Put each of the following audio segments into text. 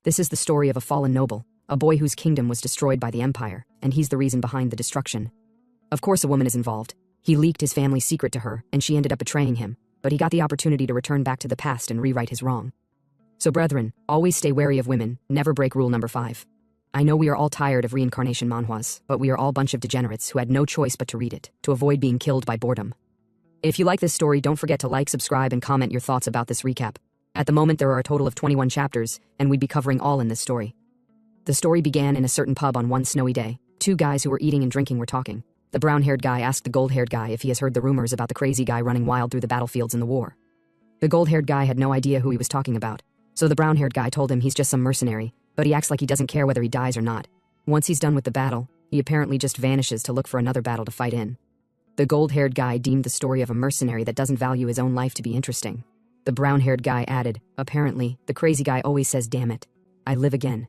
This is the story of a fallen noble, a boy whose kingdom was destroyed by the empire, and he's the reason behind the destruction. Of course a woman is involved. He leaked his family's secret to her, and she ended up betraying him, but he got the opportunity to return back to the past and rewrite his wrong. So brethren, always stay wary of women, never break rule number 5. I know we are all tired of reincarnation manhwas, but we are all a bunch of degenerates who had no choice but to read it, to avoid being killed by boredom. If you like this story, don't forget to like, subscribe, and comment your thoughts about this recap. At the moment there are a total of 21 chapters, and we'd be covering all in this story. The story began in a certain pub on one snowy day. 2 guys who were eating and drinking were talking. The brown-haired guy asked the gold-haired guy if he has heard the rumors about the crazy guy running wild through the battlefields in the war. The gold-haired guy had no idea who he was talking about, so the brown-haired guy told him he's just some mercenary, but he acts like he doesn't care whether he dies or not. Once he's done with the battle, he apparently just vanishes to look for another battle to fight in. The gold-haired guy deemed the story of a mercenary that doesn't value his own life to be interesting. The brown-haired guy added, apparently, the crazy guy always says, "Damn it, I live again."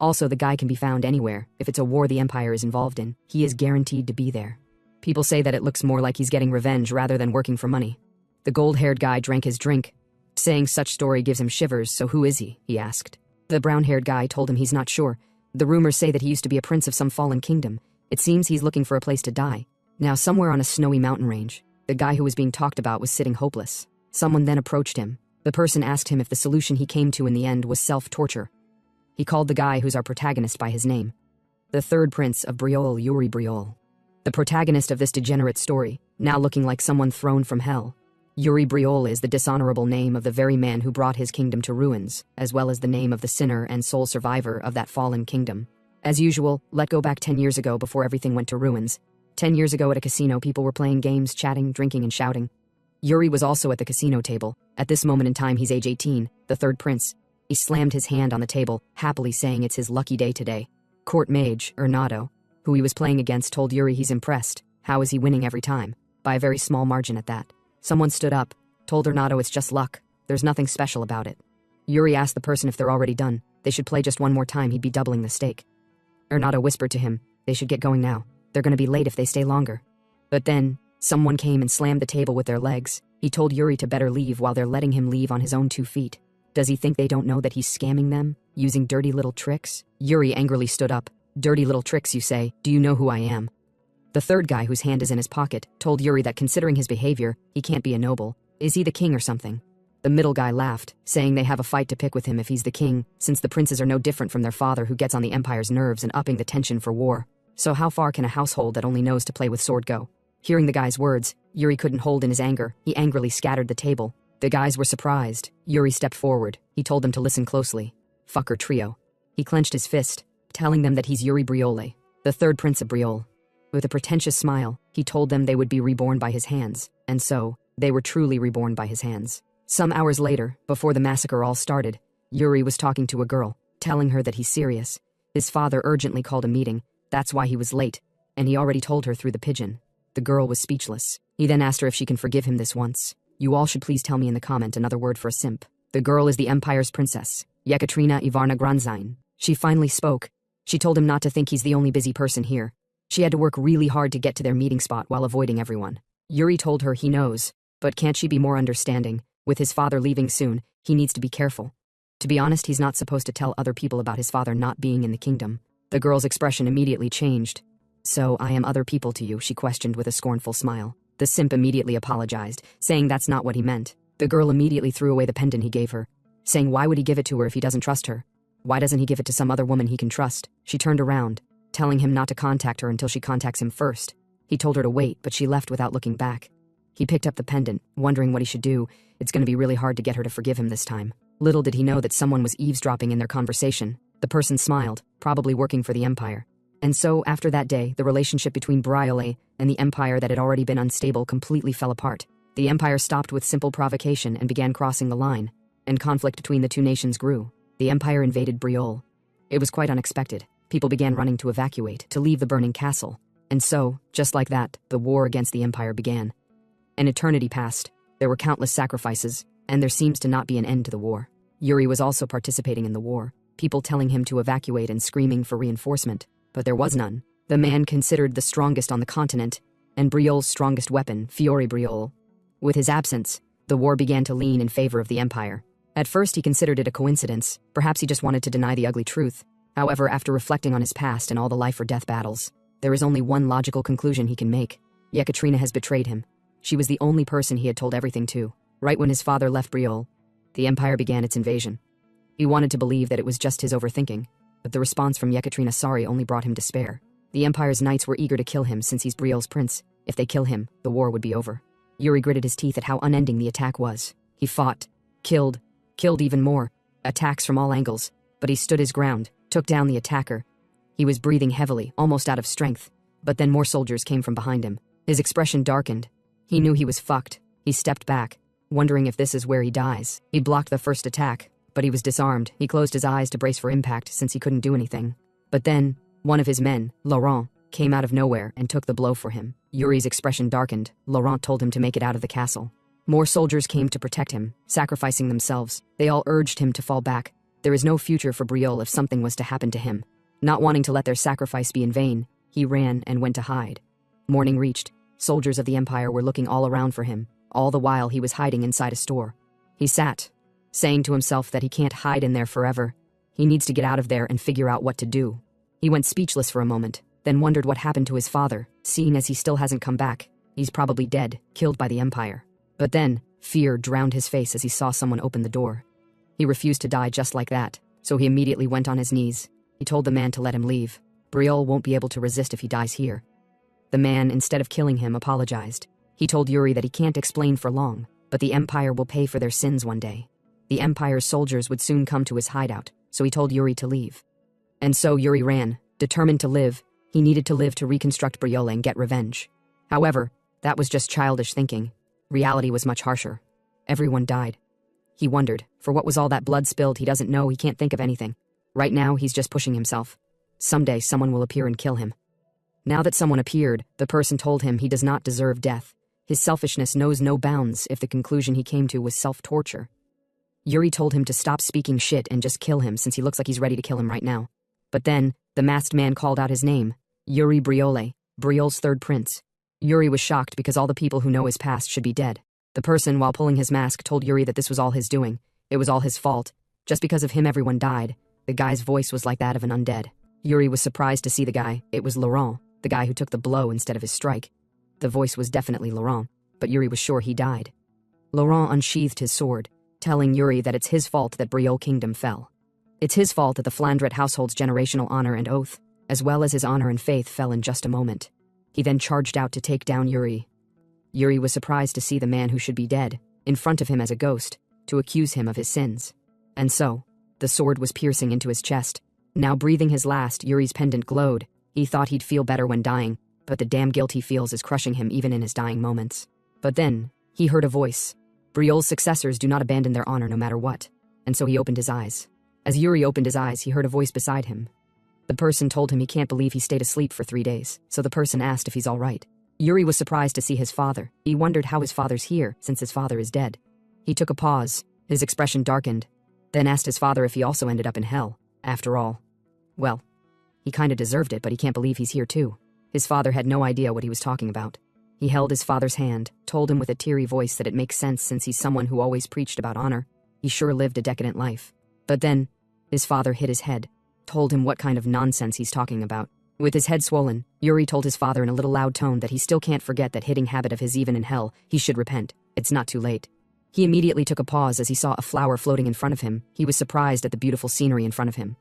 Also, the guy can be found anywhere. If it's a war the empire is involved in, he is guaranteed to be there. People say that it looks more like he's getting revenge rather than working for money. The gold-haired guy drank his drink. Saying such story gives him shivers, so who is he asked. The brown-haired guy told him he's not sure. The rumors say that he used to be a prince of some fallen kingdom. It seems he's looking for a place to die. Now somewhere on a snowy mountain range, the guy who was being talked about was sitting hopeless. Someone then approached him. The person asked him if the solution he came to in the end was self-torture. He called the guy who's our protagonist by his name. The third prince of Briol, Yuri Briol. The protagonist of this degenerate story, now looking like someone thrown from hell. Yuri Briol is the dishonorable name of the very man who brought his kingdom to ruins, as well as the name of the sinner and sole survivor of that fallen kingdom. As usual, let's go back 10 years ago before everything went to ruins. 10 years ago at a casino, people were playing games, chatting, drinking, and shouting. Yuri was also at the casino table. At this moment in time, he's age 18, the third prince. He slammed his hand on the table, happily saying it's his lucky day today. Court mage, Renato, who he was playing against, told Yuri he's impressed. How is he winning every time? By a very small margin at that. Someone stood up, told Renato it's just luck. There's nothing special about it. Yuri asked the person if they're already done. They should play just one more time, he'd be doubling the stake. Renato whispered to him, they should get going now. They're gonna be late if they stay longer. But then, someone came and slammed the table with their legs. He told Yuri to better leave while they're letting him leave on his own 2 feet. Does he think they don't know that he's scamming them, using dirty little tricks? Yuri angrily stood up. Dirty little tricks, you say? Do you know who I am? The third guy, whose hand is in his pocket, told Yuri that considering his behavior, he can't be a noble. Is he the king or something? The middle guy laughed, saying they have a fight to pick with him if he's the king, since the princes are no different from their father who gets on the empire's nerves and upping the tension for war. So how far can a household that only knows to play with sword go? Hearing the guy's words, Yuri couldn't hold in his anger. He angrily scattered the table. The guys were surprised. Yuri stepped forward. He told them to listen closely. Fucker trio. He clenched his fist, telling them that he's Yuri Briole, the third prince of Briol. With a pretentious smile, he told them they would be reborn by his hands, and so, they were truly reborn by his hands. Some hours later, before the massacre all started, Yuri was talking to a girl, telling her that he's serious. His father urgently called a meeting, that's why he was late, and he already told her through the pigeon. The girl was speechless. He then asked her if she can forgive him this once. You all should please tell me in the comment another word for a simp. The girl is the empire's princess, Yekaterina Ivarna Granzine. She finally spoke. She told him not to think he's the only busy person here. She had to work really hard to get to their meeting spot while avoiding everyone. Yuri told her he knows, but can't she be more understanding? With his father leaving soon, he needs to be careful. To be honest, he's not supposed to tell other people about his father not being in the kingdom. The girl's expression immediately changed. So I am other people to you, she questioned with a scornful smile. The simp immediately apologized, saying that's not what he meant. The girl immediately threw away the pendant he gave her, saying why would he give it to her if he doesn't trust her? Why doesn't he give it to some other woman he can trust? She turned around, telling him not to contact her until she contacts him first. He told her to wait, but she left without looking back. He picked up the pendant, wondering what he should do. It's going to be really hard to get her to forgive him this time. Little did he know that someone was eavesdropping in their conversation. The person smiled, probably working for the empire. And so, after that day, the relationship between Briole and the empire that had already been unstable completely fell apart. The empire stopped with simple provocation and began crossing the line, and conflict between the two nations grew. The empire invaded Briol. It was quite unexpected. People began running to evacuate, to leave the burning castle. And so, just like that, the war against the empire began. An eternity passed. There were countless sacrifices, and there seems to not be an end to the war. Yuri was also participating in the war, people telling him to evacuate and screaming for reinforcement, but there was none. The man considered the strongest on the continent, and Briol's strongest weapon, Fiore Briol. With his absence, the war began to lean in favor of the empire. At first he considered it a coincidence, perhaps he just wanted to deny the ugly truth. However, after reflecting on his past and all the life or death battles, there is only one logical conclusion he can make. Yekaterina has betrayed him. She was the only person he had told everything to. Right when his father left Briol, the empire began its invasion. He wanted to believe that it was just his overthinking, but the response from Yekaterina Sari only brought him despair. The empire's knights were eager to kill him since he's Briol's prince. If they kill him, the war would be over. Yuri gritted his teeth at how unending the attack was. He fought, killed even more, attacks from all angles, but he stood his ground, took down the attacker. He was breathing heavily, almost out of strength, but then more soldiers came from behind him. His expression darkened. He knew he was fucked. He stepped back, wondering if this is where he dies. He blocked the first attack, but he was disarmed. He closed his eyes to brace for impact since he couldn't do anything. But then, one of his men, Laurent, came out of nowhere and took the blow for him. Yuri's expression darkened. Laurent told him to make it out of the castle. More soldiers came to protect him, sacrificing themselves. They all urged him to fall back. There is no future for Briol if something was to happen to him. Not wanting to let their sacrifice be in vain, he ran and went to hide. Morning reached. Soldiers of the Empire were looking all around for him. All the while he was hiding inside a store. He sat, saying to himself that he can't hide in there forever. He needs to get out of there and figure out what to do. He went speechless for a moment, then wondered what happened to his father, seeing as he still hasn't come back. He's probably dead, killed by the Empire. But then, fear drowned his face as he saw someone open the door. He refused to die just like that, so he immediately went on his knees. He told the man to let him leave. Briol won't be able to resist if he dies here. The man, instead of killing him, apologized. He told Yuri that he can't explain for long, but the Empire will pay for their sins one day. The Empire's soldiers would soon come to his hideout, so he told Yuri to leave. And so Yuri ran, determined to live. He needed to live to reconstruct Briol and get revenge. However, that was just childish thinking. Reality was much harsher. Everyone died. He wondered, for what was all that blood spilled? He doesn't know, he can't think of anything. Right now, he's just pushing himself. Someday someone will appear and kill him. Now that someone appeared, the person told him he does not deserve death. His selfishness knows no bounds if the conclusion he came to was self-torture. Yuri told him to stop speaking shit and just kill him since he looks like he's ready to kill him right now. But then, the masked man called out his name. Yuri Briole, Briol's third prince. Yuri was shocked because all the people who know his past should be dead. The person, while pulling his mask, told Yuri that this was all his doing. It was all his fault. Just because of him everyone died. The guy's voice was like that of an undead. Yuri was surprised to see the guy. It was Laurent, the guy who took the blow instead of his strike. The voice was definitely Laurent, but Yuri was sure he died. Laurent unsheathed his sword, telling Yuri that it's his fault that Briol Kingdom fell. It's his fault that the Flandret household's generational honor and oath, as well as his honor and faith, fell in just a moment. He then charged out to take down Yuri. Yuri was surprised to see the man who should be dead, in front of him as a ghost, to accuse him of his sins. And so, the sword was piercing into his chest. Now breathing his last, Yuri's pendant glowed. He thought he'd feel better when dying, but the damn guilt he feels is crushing him even in his dying moments. But then, he heard a voice. Briol's successors do not abandon their honor no matter what. And so he opened his eyes. As Yuri opened his eyes, he heard a voice beside him. The person told him he can't believe he stayed asleep for 3 days, so the person asked if he's all right. Yuri was surprised to see his father. He wondered how his father's here, since his father is dead. He took a pause, his expression darkened, then asked his father if he also ended up in hell. After all, well, he kinda deserved it, but he can't believe he's here too. His father had no idea what he was talking about. He held his father's hand, told him with a teary voice that it makes sense since he's someone who always preached about honor. He sure lived a decadent life. But then, his father hit his head, told him what kind of nonsense he's talking about. With his head swollen, Yuri told his father in a little loud tone that he still can't forget that hitting habit of his even in hell. He should repent. It's not too late. He immediately took a pause as he saw a flower floating in front of him. He was surprised at the beautiful scenery in front of him.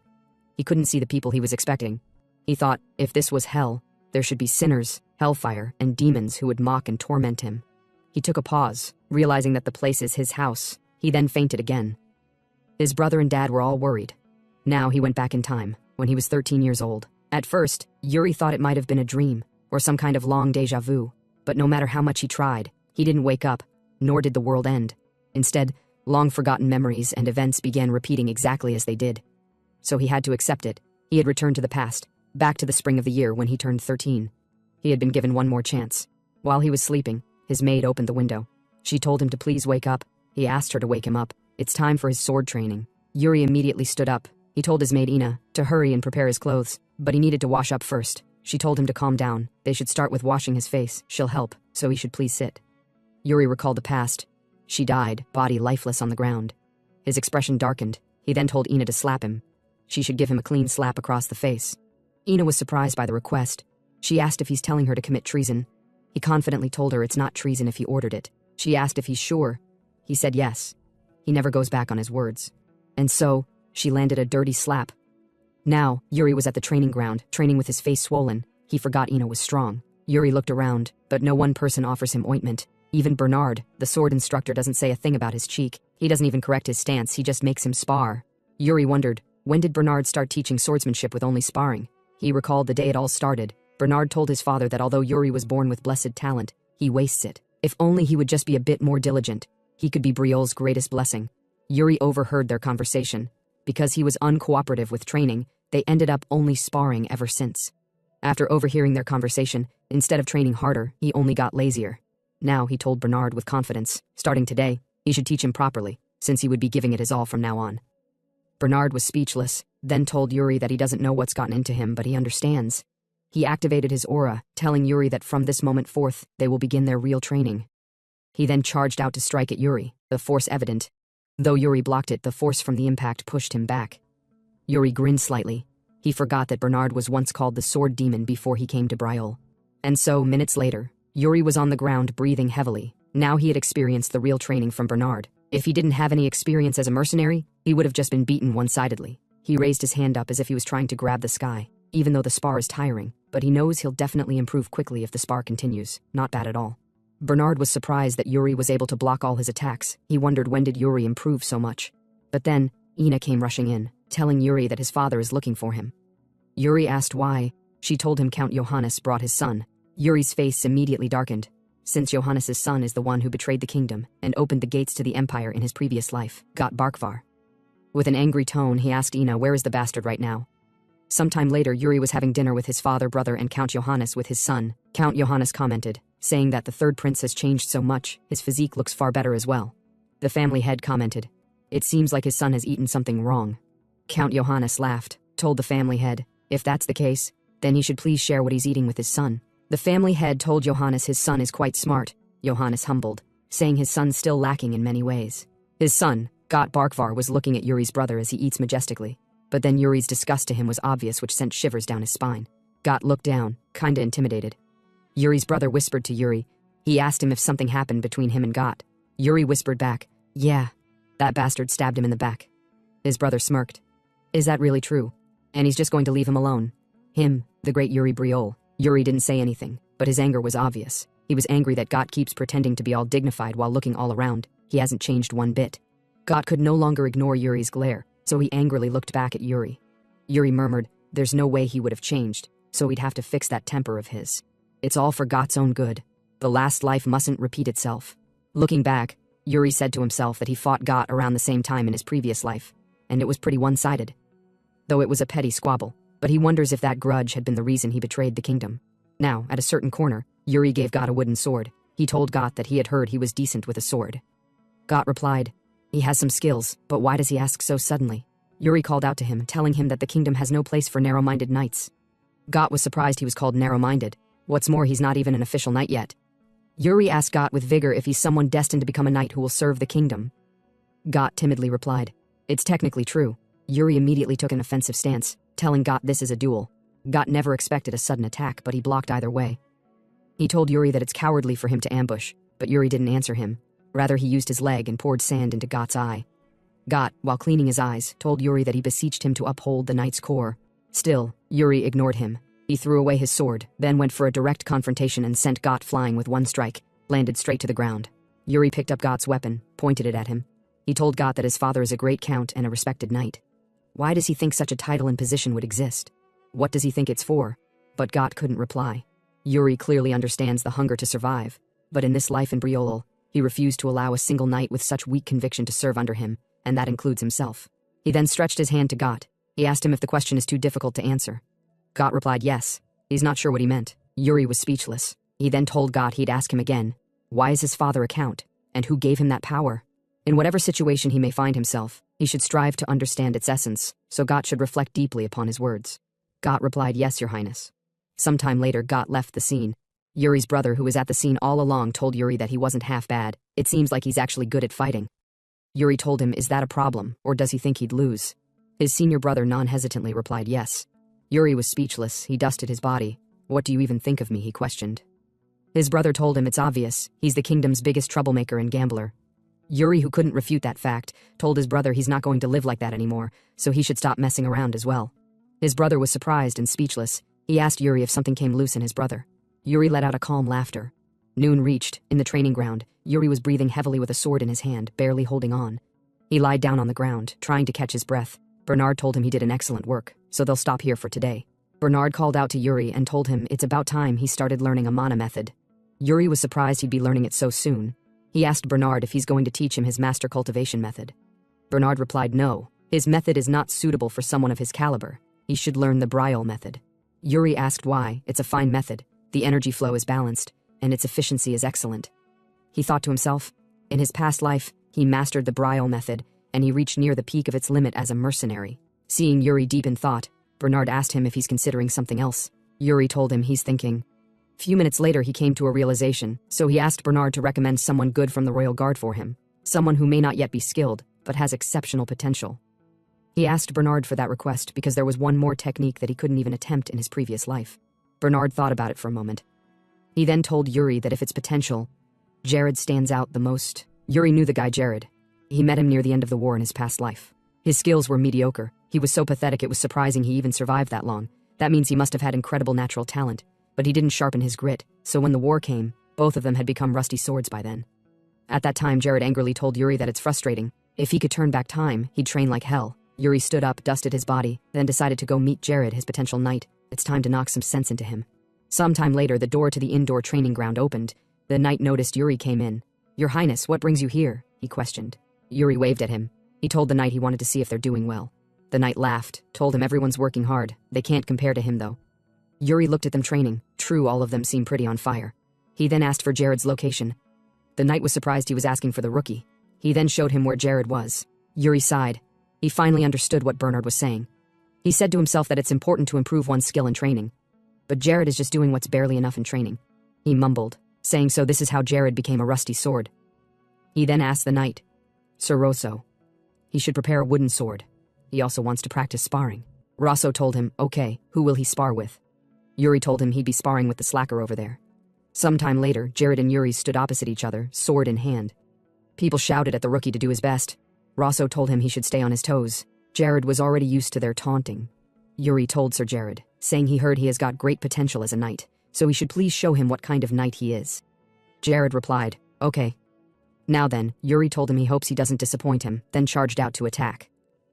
He couldn't see the people he was expecting. He thought, if this was hell, there should be sinners, hellfire, and demons who would mock and torment him. He took a pause, realizing that the place is his house. He then fainted again. His brother and dad were all worried. Now he went back in time, when he was 13 years old. At first, Yuri thought it might have been a dream, or some kind of long déjà vu, but no matter how much he tried, he didn't wake up, nor did the world end. Instead, long-forgotten memories and events began repeating exactly as they did. So he had to accept it. He had returned to the past, back to the spring of the year when he turned 13. He had been given one more chance. While he was sleeping, his maid opened the window. She told him to please wake up. He asked her to wake him up. It's time for his sword training. Yuri immediately stood up. He told his maid Ina to hurry and prepare his clothes, but he needed to wash up first. She told him to calm down. They should start with washing his face. She'll help, so he should please sit. Yuri recalled the past. She died, body lifeless on the ground. His expression darkened. He then told Ina to slap him. She should give him a clean slap across the face. Ina was surprised by the request. She asked if he's telling her to commit treason. He confidently told her it's not treason if he ordered it. She asked if he's sure. He said yes. He never goes back on his words. And so, she landed a dirty slap. Now, Yuri was at the training ground, training with his face swollen. He forgot Ina was strong. Yuri looked around, but no one person offers him ointment. Even Bernard, the sword instructor, doesn't say a thing about his cheek. He doesn't even correct his stance, he just makes him spar. Yuri wondered, when did Bernard start teaching swordsmanship with only sparring? He recalled the day it all started. Bernard told his father that although Yuri was born with blessed talent, he wastes it. If only he would just be a bit more diligent, he could be Briol's greatest blessing. Yuri overheard their conversation. Because he was uncooperative with training, they ended up only sparring ever since. After overhearing their conversation, instead of training harder, he only got lazier. Now, he told Bernard with confidence, starting today, he should teach him properly, since he would be giving it his all from now on. Bernard was speechless, then told Yuri that he doesn't know what's gotten into him, but he understands. He activated his aura, telling Yuri that from this moment forth, they will begin their real training. He then charged out to strike at Yuri, the force evident. Though Yuri blocked it, the force from the impact pushed him back. Yuri grinned slightly. He forgot that Bernard was once called the Sword Demon before he came to Briol. And so, minutes later, Yuri was on the ground breathing heavily. Now he had experienced the real training from Bernard. If he didn't have any experience as a mercenary, he would have just been beaten one-sidedly. He raised his hand up as if he was trying to grab the sky, even though the spar is tiring, but he knows he'll definitely improve quickly if the spar continues. Not bad at all. Bernard was surprised that Yuri was able to block all his attacks. He wondered when did Yuri improve so much. But then, Ina came rushing in, telling Yuri that his father is looking for him. Yuri asked why. She told him Count Johannes brought his son. Yuri's face immediately darkened, since Johannes's son is the one who betrayed the kingdom and opened the gates to the empire in his previous life, Got Barkvar. With an angry tone, he asked Ina where is the bastard right now. Sometime later, Yuri was having dinner with his father, brother, and Count Johannes with his son. Count Johannes commented, saying that the third prince has changed so much, his physique looks far better as well. The family head commented, it seems like his son has eaten something wrong. Count Johannes laughed, told the family head, if that's the case, then he should please share what he's eating with his son. The family head told Johannes his son is quite smart. Johannes humbled, saying his son's still lacking in many ways. His son, Got Barkvar, was looking at Yuri's brother as he eats majestically. But then Yuri's disgust to him was obvious, which sent shivers down his spine. Got looked down, kinda intimidated. Yuri's brother whispered to Yuri. He asked him if something happened between him and Got. Yuri whispered back, yeah, that bastard stabbed him in the back. His brother smirked. Is that really true? And he's just going to leave him alone? Him, the great Yuri Briol. Yuri didn't say anything, but his anger was obvious. He was angry that Got keeps pretending to be all dignified while looking all around. He hasn't changed one bit. Got could no longer ignore Yuri's glare, so he angrily looked back at Yuri. Yuri murmured, there's no way he would have changed, so he'd have to fix that temper of his. It's all for Got's own good. The last life mustn't repeat itself. Looking back, Yuri said to himself that he fought Got around the same time in his previous life, and it was pretty one-sided. Though it was a petty squabble, but he wonders if that grudge had been the reason he betrayed the kingdom. Now, at a certain corner, Yuri gave Got a wooden sword. He told Got that he had heard he was decent with a sword. Got replied, he has some skills, but why does he ask so suddenly? Yuri called out to him, telling him that the kingdom has no place for narrow-minded knights. Got was surprised he was called narrow-minded. What's more, he's not even an official knight yet. Yuri asked Got with vigor if he's someone destined to become a knight who will serve the kingdom. Got timidly replied, it's technically true. Yuri immediately took an offensive stance, telling Got this is a duel. Got never expected a sudden attack, but he blocked either way. He told Yuri that it's cowardly for him to ambush, but Yuri didn't answer him. Rather, he used his leg and poured sand into Got's eye. Got, while cleaning his eyes, told Yuri that he beseeched him to uphold the knight's core. Still, Yuri ignored him. He threw away his sword, then went for a direct confrontation and sent Got flying with one strike, landed straight to the ground. Yuri picked up Got's weapon, pointed it at him. He told Got that his father is a great count and a respected knight. Why does he think such a title and position would exist? What does he think it's for? But Got couldn't reply. Yuri clearly understands the hunger to survive, but in this life in Briolol, he refused to allow a single knight with such weak conviction to serve under him, and that includes himself. He then stretched his hand to Got. He asked him if the question is too difficult to answer. Got replied yes. He's not sure what he meant. Yuri was speechless. He then told Got he'd ask him again, why is his father a count, and who gave him that power? In whatever situation he may find himself, he should strive to understand its essence, so Got should reflect deeply upon his words. Got replied yes, your highness. Sometime later, Got left the scene. Yuri's brother, who was at the scene all along, told Yuri that he wasn't half bad. It seems like he's actually good at fighting. Yuri told him, is that a problem, or does he think he'd lose? His senior brother non-hesitantly replied yes. Yuri was speechless. He dusted his body. What do you even think of me, he questioned. His brother told him it's obvious. He's the kingdom's biggest troublemaker and gambler. Yuri, who couldn't refute that fact, told his brother he's not going to live like that anymore, so he should stop messing around as well. His brother was surprised and speechless. He asked Yuri if something came loose in his brother. Yuri let out a calm laughter. Noon reached. In the training ground, Yuri was breathing heavily with a sword in his hand, barely holding on. He lied down on the ground, trying to catch his breath. Bernard told him he did an excellent work, so they'll stop here for today. Bernard called out to Yuri and told him it's about time he started learning a mana method. Yuri was surprised he'd be learning it so soon. He asked Bernard if he's going to teach him his master cultivation method. Bernard replied no, his method is not suitable for someone of his caliber. He should learn the Bryol method. Yuri asked why. It's a fine method. The energy flow is balanced, and its efficiency is excellent. He thought to himself, in his past life, he mastered the Bryol method, and he reached near the peak of its limit as a mercenary. Seeing Yuri deep in thought, Bernard asked him if he's considering something else. Yuri told him he's thinking. Few minutes later he came to a realization, so he asked Bernard to recommend someone good from the royal guard for him. Someone who may not yet be skilled, but has exceptional potential. He asked Bernard for that request because there was one more technique that he couldn't even attempt in his previous life. Bernard thought about it for a moment. He then told Yuri that if it's potential, Jared stands out the most. Yuri knew the guy Jared. He met him near the end of the war in his past life. His skills were mediocre. He was so pathetic it was surprising he even survived that long. That means he must have had incredible natural talent, but he didn't sharpen his grit, so when the war came, both of them had become rusty swords by then. At that time, Jared angrily told Yuri that it's frustrating. If he could turn back time, he'd train like hell. Yuri stood up, dusted his body, then decided to go meet Jared, his potential knight. It's time to knock some sense into him. Sometime later, the door to the indoor training ground opened. The knight noticed Yuri came in. Your Highness, what brings you here? He questioned. Yuri waved at him. He told the knight he wanted to see if they're doing well. The knight laughed, told him everyone's working hard. They can't compare to him, though. Yuri looked at them training. True, all of them seemed pretty on fire. He then asked for Jared's location. The knight was surprised he was asking for the rookie. He then showed him where Jared was. Yuri sighed. He finally understood what Bernard was saying. He said to himself that it's important to improve one's skill in training. But Jared is just doing what's barely enough in training. He mumbled, saying so this is how Jared became a rusty sword. He then asked the knight, Sir Rosso. He should prepare a wooden sword. He also wants to practice sparring. Rosso told him, okay, who will he spar with? Yuri told him he'd be sparring with the slacker over there. Sometime later, Jared and Yuri stood opposite each other, sword in hand. People shouted at the rookie to do his best. Rosso told him he should stay on his toes. Jared was already used to their taunting. Yuri told Sir Jared, saying he heard he has got great potential as a knight, so he should please show him what kind of knight he is. Jared replied, okay. Now then, Yuri told him he hopes he doesn't disappoint him, then charged out to attack.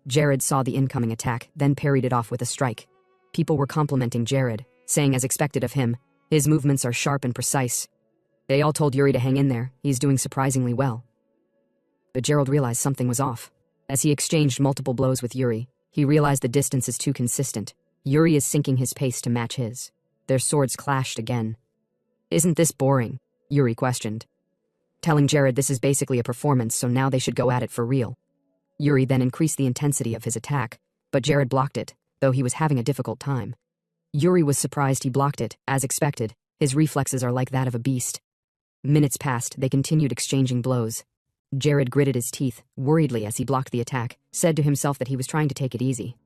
Jared saw the incoming attack, then parried it off with a strike. People were complimenting Jared, saying as expected of him, his movements are sharp and precise. They all told Yuri to hang in there, he's doing surprisingly well. But Gerald realized something was off. As he exchanged multiple blows with Yuri, he realized the distance is too consistent. Yuri is sinking his pace to match his. Their swords clashed again. Isn't this boring? Yuri questioned. Telling Jared this is basically a performance, so now they should go at it for real. Yuri then increased the intensity of his attack, but Jared blocked it, though he was having a difficult time. Yuri was surprised he blocked it, as expected. His reflexes are like that of a beast. Minutes passed, they continued exchanging blows. Jared gritted his teeth, worriedly as he blocked the attack, said to himself that he was trying to take it easy.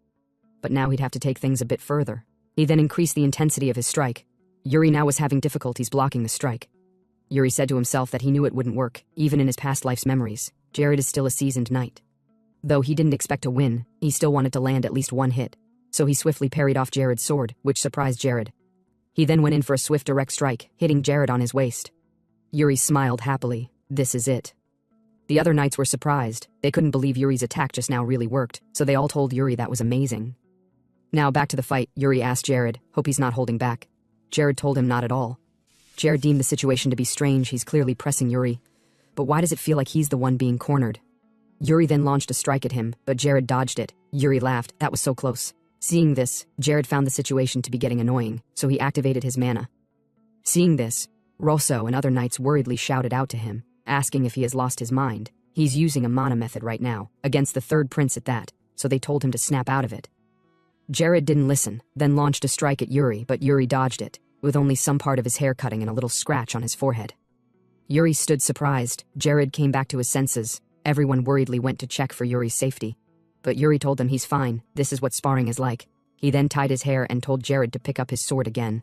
But now he'd have to take things a bit further. He then increased the intensity of his strike. Yuri now was having difficulties blocking the strike. Yuri said to himself that he knew it wouldn't work, even in his past life's memories. Jared is still a seasoned knight. Though he didn't expect to win, he still wanted to land at least one hit. So he swiftly parried off Jared's sword, which surprised Jared. He then went in for a swift direct strike, hitting Jared on his waist. Yuri smiled happily. This is it. The other knights were surprised. They couldn't believe Yuri's attack just now really worked, so they all told Yuri that was amazing. Now back to the fight, Yuri asked Jared, hope he's not holding back. Jared told him not at all. Jared deemed the situation to be strange, he's clearly pressing Yuri. But why does it feel like he's the one being cornered? Yuri then launched a strike at him, but Jared dodged it. Yuri laughed, that was so close. Seeing this, Jared found the situation to be getting annoying, so he activated his mana. Seeing this, Rosso and other knights worriedly shouted out to him, asking if he has lost his mind. He's using a mana method right now, against the third prince at that, so they told him to snap out of it. Jared didn't listen, then launched a strike at Yuri, but Yuri dodged it, with only some part of his hair cutting and a little scratch on his forehead. Yuri stood surprised. Jared came back to his senses. Everyone worriedly went to check for Yuri's safety. But Yuri told them he's fine, this is what sparring is like. He then tied his hair and told Jared to pick up his sword again.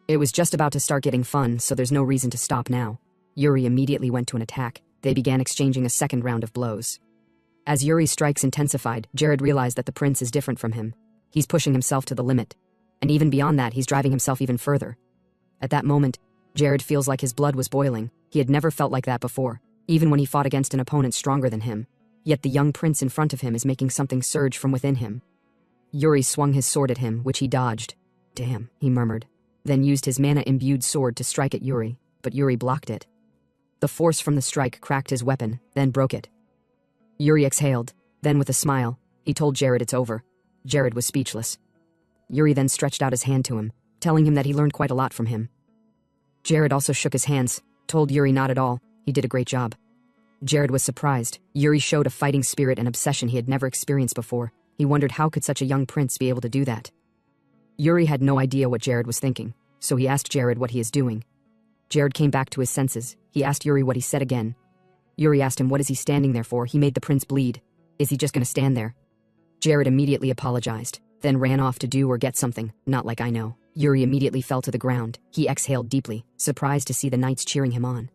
It was just about to start getting fun, so there's no reason to stop now. Yuri immediately went to an attack. They began exchanging a second round of blows. As Yuri's strikes intensified, Jared realized that the prince is different from him. He's pushing himself to the limit. And even beyond that, he's driving himself even further. At that moment, Jared feels like his blood was boiling. He had never felt like that before, even when he fought against an opponent stronger than him. Yet the young prince in front of him is making something surge from within him. Yuri swung his sword at him, which he dodged. Damn, he murmured, then used his mana-imbued sword to strike at Yuri, but Yuri blocked it. The force from the strike cracked his weapon, then broke it. Yuri exhaled, then with a smile, he told Jared it's over. Jared was speechless. Yuri then stretched out his hand to him, telling him that he learned quite a lot from him. Jared also shook his hands, told Yuri not at all, he did a great job. Jared was surprised. Yuri showed a fighting spirit and obsession he had never experienced before. He wondered how could such a young prince be able to do that. Yuri had no idea what Jared was thinking, so he asked Jared what he is doing. Jared came back to his senses. He asked Yuri what he said again. Yuri asked him what is he standing there for. He made the prince bleed. Is he just gonna stand there? Jared immediately apologized, then ran off to do or get something, not like I know. Yuri immediately fell to the ground. He exhaled deeply, surprised to see the knights cheering him on.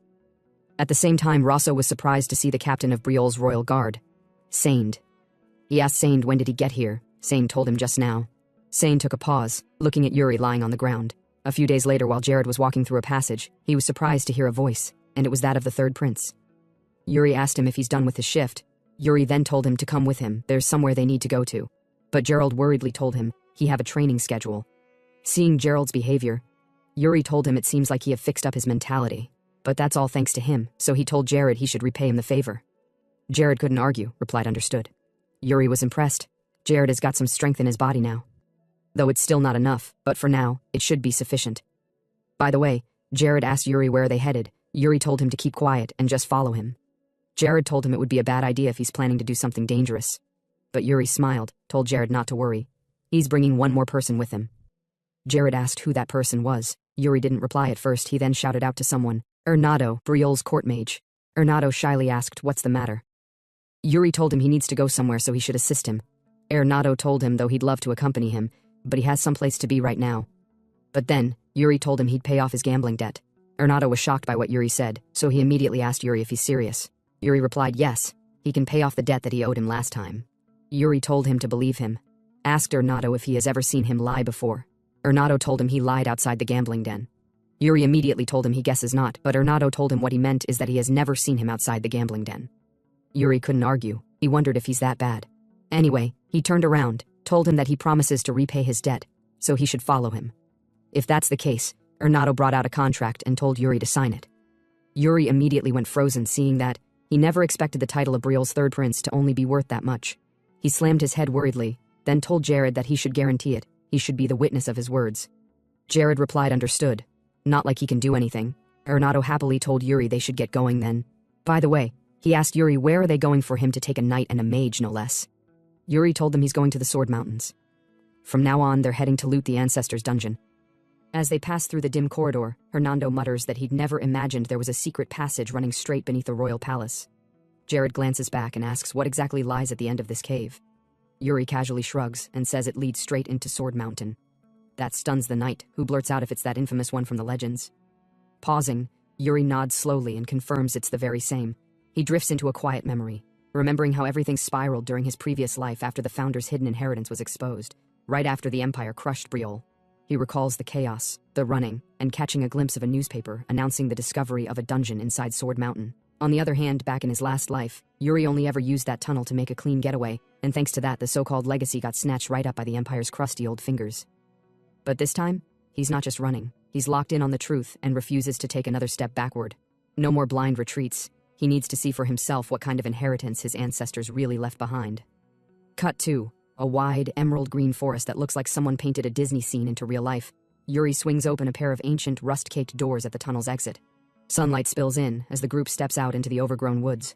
At the same time, Rosso was surprised to see the captain of Briol's royal guard, Saint. He asked Saint when did he get here. Saint told him just now. Saint took a pause, looking at Yuri lying on the ground. A few days later, while Jared was walking through a passage, he was surprised to hear a voice, and it was that of the third prince. Yuri asked him if he's done with his shift. Yuri then told him to come with him, there's somewhere they need to go to. But Gerald worriedly told him he have a training schedule. Seeing Gerald's behavior, Yuri told him it seems like he have fixed up his mentality. But that's all thanks to him, so he told Jared he should repay him the favor. Jared couldn't argue, replied understood. Yuri was impressed. Jared has got some strength in his body now. Though it's still not enough, but for now, it should be sufficient. By the way, Jared asked Yuri where they headed. Yuri told him to keep quiet and just follow him. Jared told him it would be a bad idea if he's planning to do something dangerous. But Yuri smiled, told Jared not to worry. He's bringing one more person with him. Jared asked who that person was. Yuri didn't reply at first. He then shouted out to someone. Ernado, Briol's court mage. Ernado shyly asked what's the matter. Yuri told him he needs to go somewhere so he should assist him. Ernado told him though he'd love to accompany him, but he has someplace to be right now. But then, Yuri told him he'd pay off his gambling debt. Ernado was shocked by what Yuri said, so he immediately asked Yuri if he's serious. Yuri replied yes, he can pay off the debt that he owed him last time. Yuri told him to believe him. Asked Ernado if he has ever seen him lie before. Ernado told him he lied outside the gambling den. Yuri immediately told him he guesses not, but Ernado told him what he meant is that he has never seen him outside the gambling den. Yuri couldn't argue. He wondered if he's that bad. Anyway, he turned around, told him that he promises to repay his debt, so he should follow him. If that's the case, Ernado brought out a contract and told Yuri to sign it. Yuri immediately went frozen, seeing that he never expected the title of Briol's third prince to only be worth that much. He slammed his head worriedly, then told Jared that he should guarantee it. He should be the witness of his words. Jared replied understood. Not like he can do anything. Ernado happily told Yuri they should get going then. By the way, he asked Yuri where are they going for him to take a knight and a mage no less. Yuri told them he's going to the Sword Mountains. From now on, they're heading to loot the Ancestors' dungeon. As they pass through the dim corridor, Hernando mutters that he'd never imagined there was a secret passage running straight beneath the royal palace. Jared glances back and asks what exactly lies at the end of this cave. Yuri casually shrugs and says it leads straight into Sword Mountain. That stuns the knight, who blurts out if it's that infamous one from the legends. Pausing, Yuri nods slowly and confirms it's the very same. He drifts into a quiet memory, remembering how everything spiraled during his previous life after the founder's hidden inheritance was exposed, right after the Empire crushed Briol. He recalls the chaos, the running, and catching a glimpse of a newspaper announcing the discovery of a dungeon inside Sword Mountain. On the other hand, back in his last life, Yuri only ever used that tunnel to make a clean getaway, and thanks to that, the so-called legacy got snatched right up by the Empire's crusty old fingers. But this time, he's not just running. He's locked in on the truth and refuses to take another step backward. No more blind retreats. He needs to see for himself what kind of inheritance his ancestors really left behind. Cut 2. A wide, emerald green forest that looks like someone painted a Disney scene into real life. Yuri swings open a pair of ancient, rust-caked doors at the tunnel's exit. Sunlight spills in as the group steps out into the overgrown woods.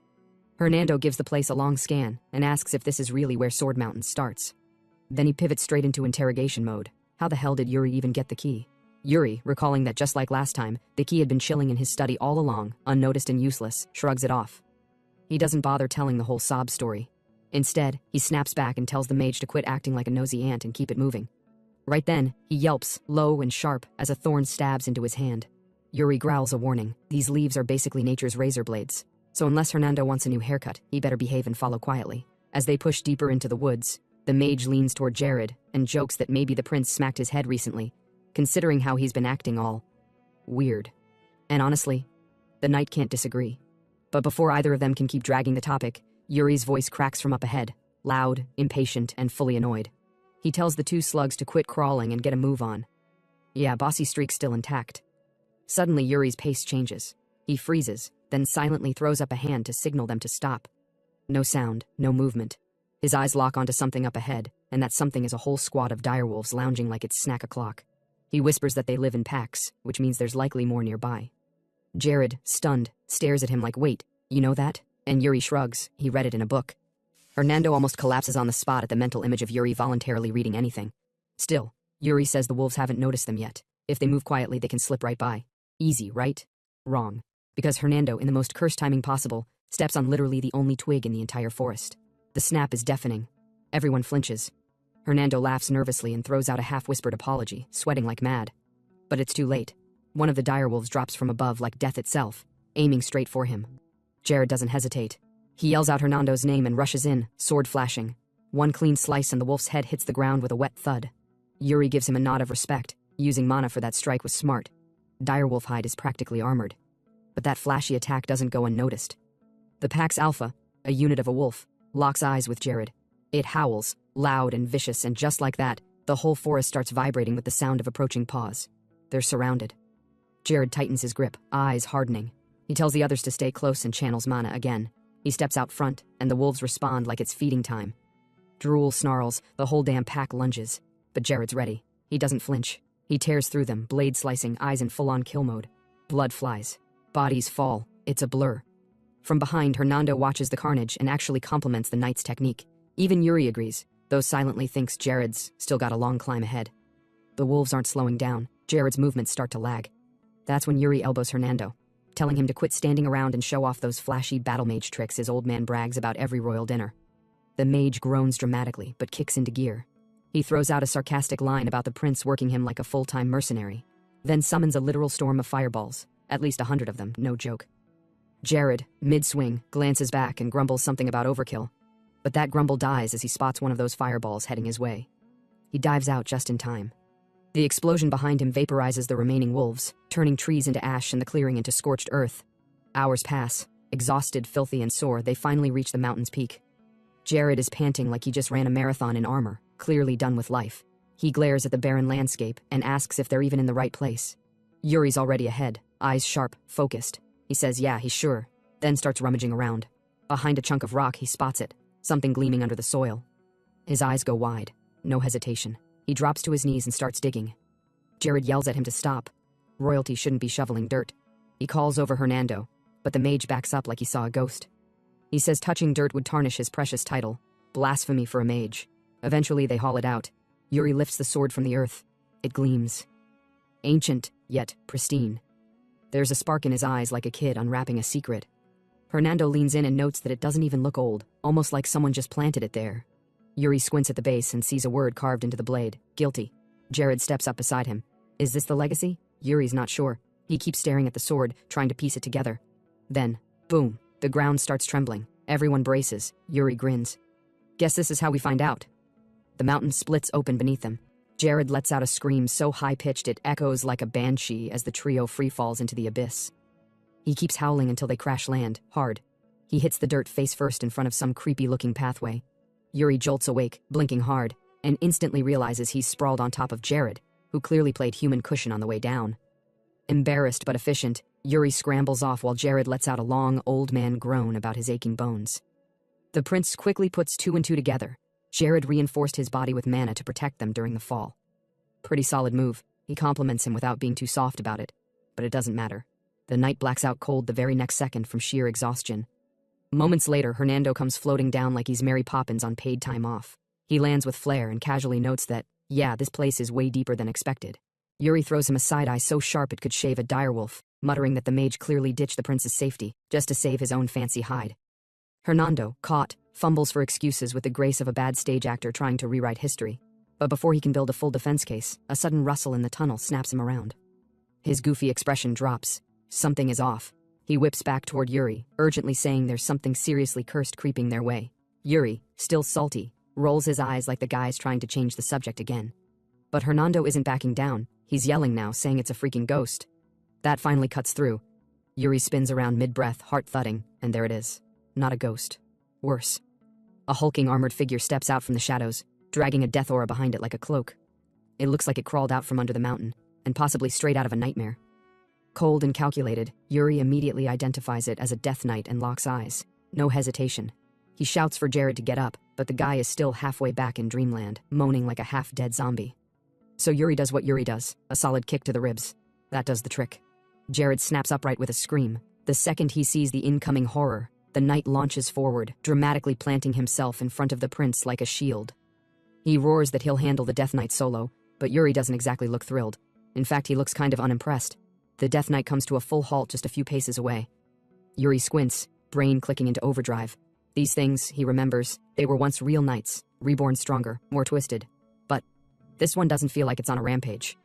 Hernando gives the place a long scan and asks if this is really where Sword Mountain starts. Then he pivots straight into interrogation mode. How the hell did Yuri even get the key? Yuri, recalling that just like last time, the key had been chilling in his study all along, unnoticed and useless, shrugs it off. He doesn't bother telling the whole sob story. Instead, he snaps back and tells the mage to quit acting like a nosy ant and keep it moving. Right then, he yelps, low and sharp, as a thorn stabs into his hand. Yuri growls a warning. These leaves are basically nature's razor blades. So unless Hernando wants a new haircut, he better behave and follow quietly. As they push deeper into the woods, the mage leans toward Jared and jokes that maybe the prince smacked his head recently, considering how he's been acting all weird. And honestly, the knight can't disagree. But before either of them can keep dragging the topic, Yuri's voice cracks from up ahead, loud, impatient, and fully annoyed. He tells the two slugs to quit crawling and get a move on. Yeah, bossy streak's still intact. Suddenly, Yuri's pace changes. He freezes, then silently throws up a hand to signal them to stop. No sound, no movement. His eyes lock onto something up ahead, and that something is a whole squad of direwolves lounging like it's snack o'clock. He whispers that they live in packs, which means there's likely more nearby. Jared, stunned, stares at him like, wait, you know that? And Yuri shrugs. He read it in a book. Hernando almost collapses on the spot at the mental image of Yuri voluntarily reading anything. Still, Yuri says the wolves haven't noticed them yet. If they move quietly, they can slip right by. Easy, right? Wrong. Because Hernando, in the most cursed timing possible, steps on literally the only twig in the entire forest. The snap is deafening. Everyone flinches. Hernando laughs nervously and throws out a half-whispered apology, sweating like mad. But it's too late. One of the direwolves drops from above like death itself, aiming straight for him. Jared doesn't hesitate. He yells out Hernando's name and rushes in, sword flashing. One clean slice and the wolf's head hits the ground with a wet thud. Yuri gives him a nod of respect. Using mana for that strike was smart. Direwolf hide is practically armored. But that flashy attack doesn't go unnoticed. The pack's alpha, a unit of a wolf, locks eyes with Jared. It howls, loud and vicious, and just like that, the whole forest starts vibrating with the sound of approaching paws. They're surrounded. Jared tightens his grip, eyes hardening. He tells the others to stay close and channels mana again. He steps out front, and the wolves respond like it's feeding time. Drool snarls, the whole damn pack lunges. But Jared's ready. He doesn't flinch. He tears through them, blade slicing, eyes in full-on kill mode. Blood flies. Bodies fall. It's a blur. From behind, Hernando watches the carnage and actually compliments the knight's technique. Even Yuri agrees, though silently thinks Jared's still got a long climb ahead. The wolves aren't slowing down. Jared's movements start to lag. That's when Yuri elbows Hernando, telling him to quit standing around and show off those flashy battle mage tricks his old man brags about every royal dinner. The mage groans dramatically, but kicks into gear. He throws out a sarcastic line about the prince working him like a full-time mercenary, then summons a literal storm of fireballs, at least 100 of them, no joke. Jared, mid-swing, glances back and grumbles something about overkill, but that grumble dies as he spots one of those fireballs heading his way. He dives out just in time. The explosion behind him vaporizes the remaining wolves, turning trees into ash and the clearing into scorched earth. Hours pass. Exhausted, filthy, and sore, they finally reach the mountain's peak. Jared is panting like he just ran a marathon in armor, clearly done with life. He glares at the barren landscape and asks if they're even in the right place. Yuri's already ahead, eyes sharp, focused. He says yeah, he's sure, then starts rummaging around. Behind a chunk of rock, he spots it, something gleaming under the soil. His eyes go wide, no hesitation. He drops to his knees and starts digging. Jared yells at him to stop. Royalty shouldn't be shoveling dirt. He calls over Hernando, but the mage backs up like he saw a ghost. He says touching dirt would tarnish his precious title. Blasphemy for a mage. Eventually they haul it out. Yuri lifts the sword from the earth. It gleams. Ancient, yet pristine. There's a spark in his eyes like a kid unwrapping a secret. Hernando leans in and notes that it doesn't even look old, almost like someone just planted it there. Yuri squints at the base and sees a word carved into the blade. Guilty. Jared steps up beside him. Is this the legacy? Yuri's not sure. He keeps staring at the sword, trying to piece it together. Then, boom, the ground starts trembling. Everyone braces. Yuri grins. Guess this is how we find out. The mountain splits open beneath them. Jared lets out a scream so high-pitched it echoes like a banshee as the trio free-falls into the abyss. He keeps howling until they crash land, hard. He hits the dirt face first in front of some creepy-looking pathway. Yuri jolts awake, blinking hard, and instantly realizes he's sprawled on top of Jared, who clearly played human cushion on the way down. Embarrassed but efficient, Yuri scrambles off while Jared lets out a long, old man groan about his aching bones. The prince quickly puts two and two together. Jared reinforced his body with mana to protect them during the fall. Pretty solid move. He compliments him without being too soft about it. But it doesn't matter. The knight blacks out cold the very next second from sheer exhaustion. Moments later, Hernando comes floating down like he's Mary Poppins on paid time off. He lands with flair and casually notes that, yeah, this place is way deeper than expected. Yuri throws him a side-eye so sharp it could shave a direwolf, muttering that the mage clearly ditched the prince's safety, just to save his own fancy hide. Hernando, caught, fumbles for excuses with the grace of a bad stage actor trying to rewrite history. But before he can build a full defense case, a sudden rustle in the tunnel snaps him around. His goofy expression drops. Something is off. He whips back toward Yuri, urgently saying there's something seriously cursed creeping their way. Yuri, still salty, rolls his eyes like the guy's trying to change the subject again. But Hernando isn't backing down. He's yelling now, saying it's a freaking ghost. That finally cuts through. Yuri spins around mid-breath, heart thudding, and there it is. Not a ghost. Worse. A hulking armored figure steps out from the shadows, dragging a death aura behind it like a cloak. It looks like it crawled out from under the mountain, and possibly straight out of a nightmare. Cold and calculated, Yuri immediately identifies it as a death knight and locks eyes. No hesitation. He shouts for Jared to get up, but the guy is still halfway back in dreamland, moaning like a half-dead zombie. So Yuri does what Yuri does, a solid kick to the ribs. That does the trick. Jared snaps upright with a scream. The second he sees the incoming horror, the knight launches forward, dramatically planting himself in front of the prince like a shield. He roars that he'll handle the Death Knight solo, but Yuri doesn't exactly look thrilled. In fact, he looks kind of unimpressed. The Death Knight comes to a full halt just a few paces away. Yuri squints, brain clicking into overdrive. These things, he remembers, they were once real knights, reborn stronger, more twisted. But this one doesn't feel like it's on a rampage.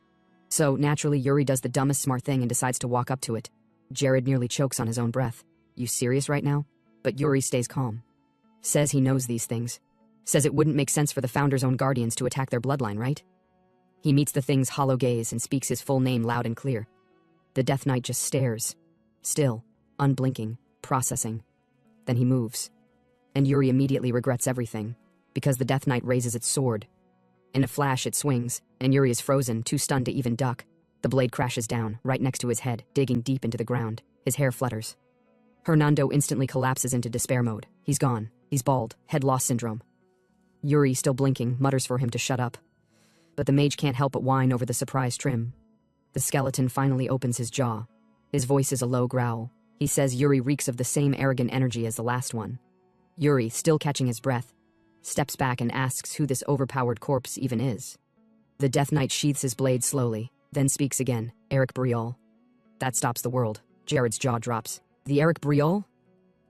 So, naturally, Yuri does the dumbest smart thing and decides to walk up to it. Jared nearly chokes on his own breath. You serious right now? But Yuri stays calm. Says he knows these things. Says it wouldn't make sense for the Founder's own guardians to attack their bloodline, right? He meets the thing's hollow gaze and speaks his full name loud and clear. The Death Knight just stares. Still, unblinking, processing. Then he moves. And Yuri immediately regrets everything, because the Death Knight raises its sword. In a flash, it swings, and Yuri is frozen, too stunned to even duck. The blade crashes down, right next to his head, digging deep into the ground. His hair flutters. Hernando instantly collapses into despair mode. He's gone. He's bald, head loss syndrome. Yuri, still blinking, mutters for him to shut up. But the mage can't help but whine over the surprise trim. The skeleton finally opens his jaw. His voice is a low growl. He says Yuri reeks of the same arrogant energy as the last one. Yuri, still catching his breath, steps back and asks who this overpowered corpse even is. The Death Knight sheaths his blade slowly, then speaks again. Eric Briol. That stops the world. Jared's jaw drops. The Eric Briol?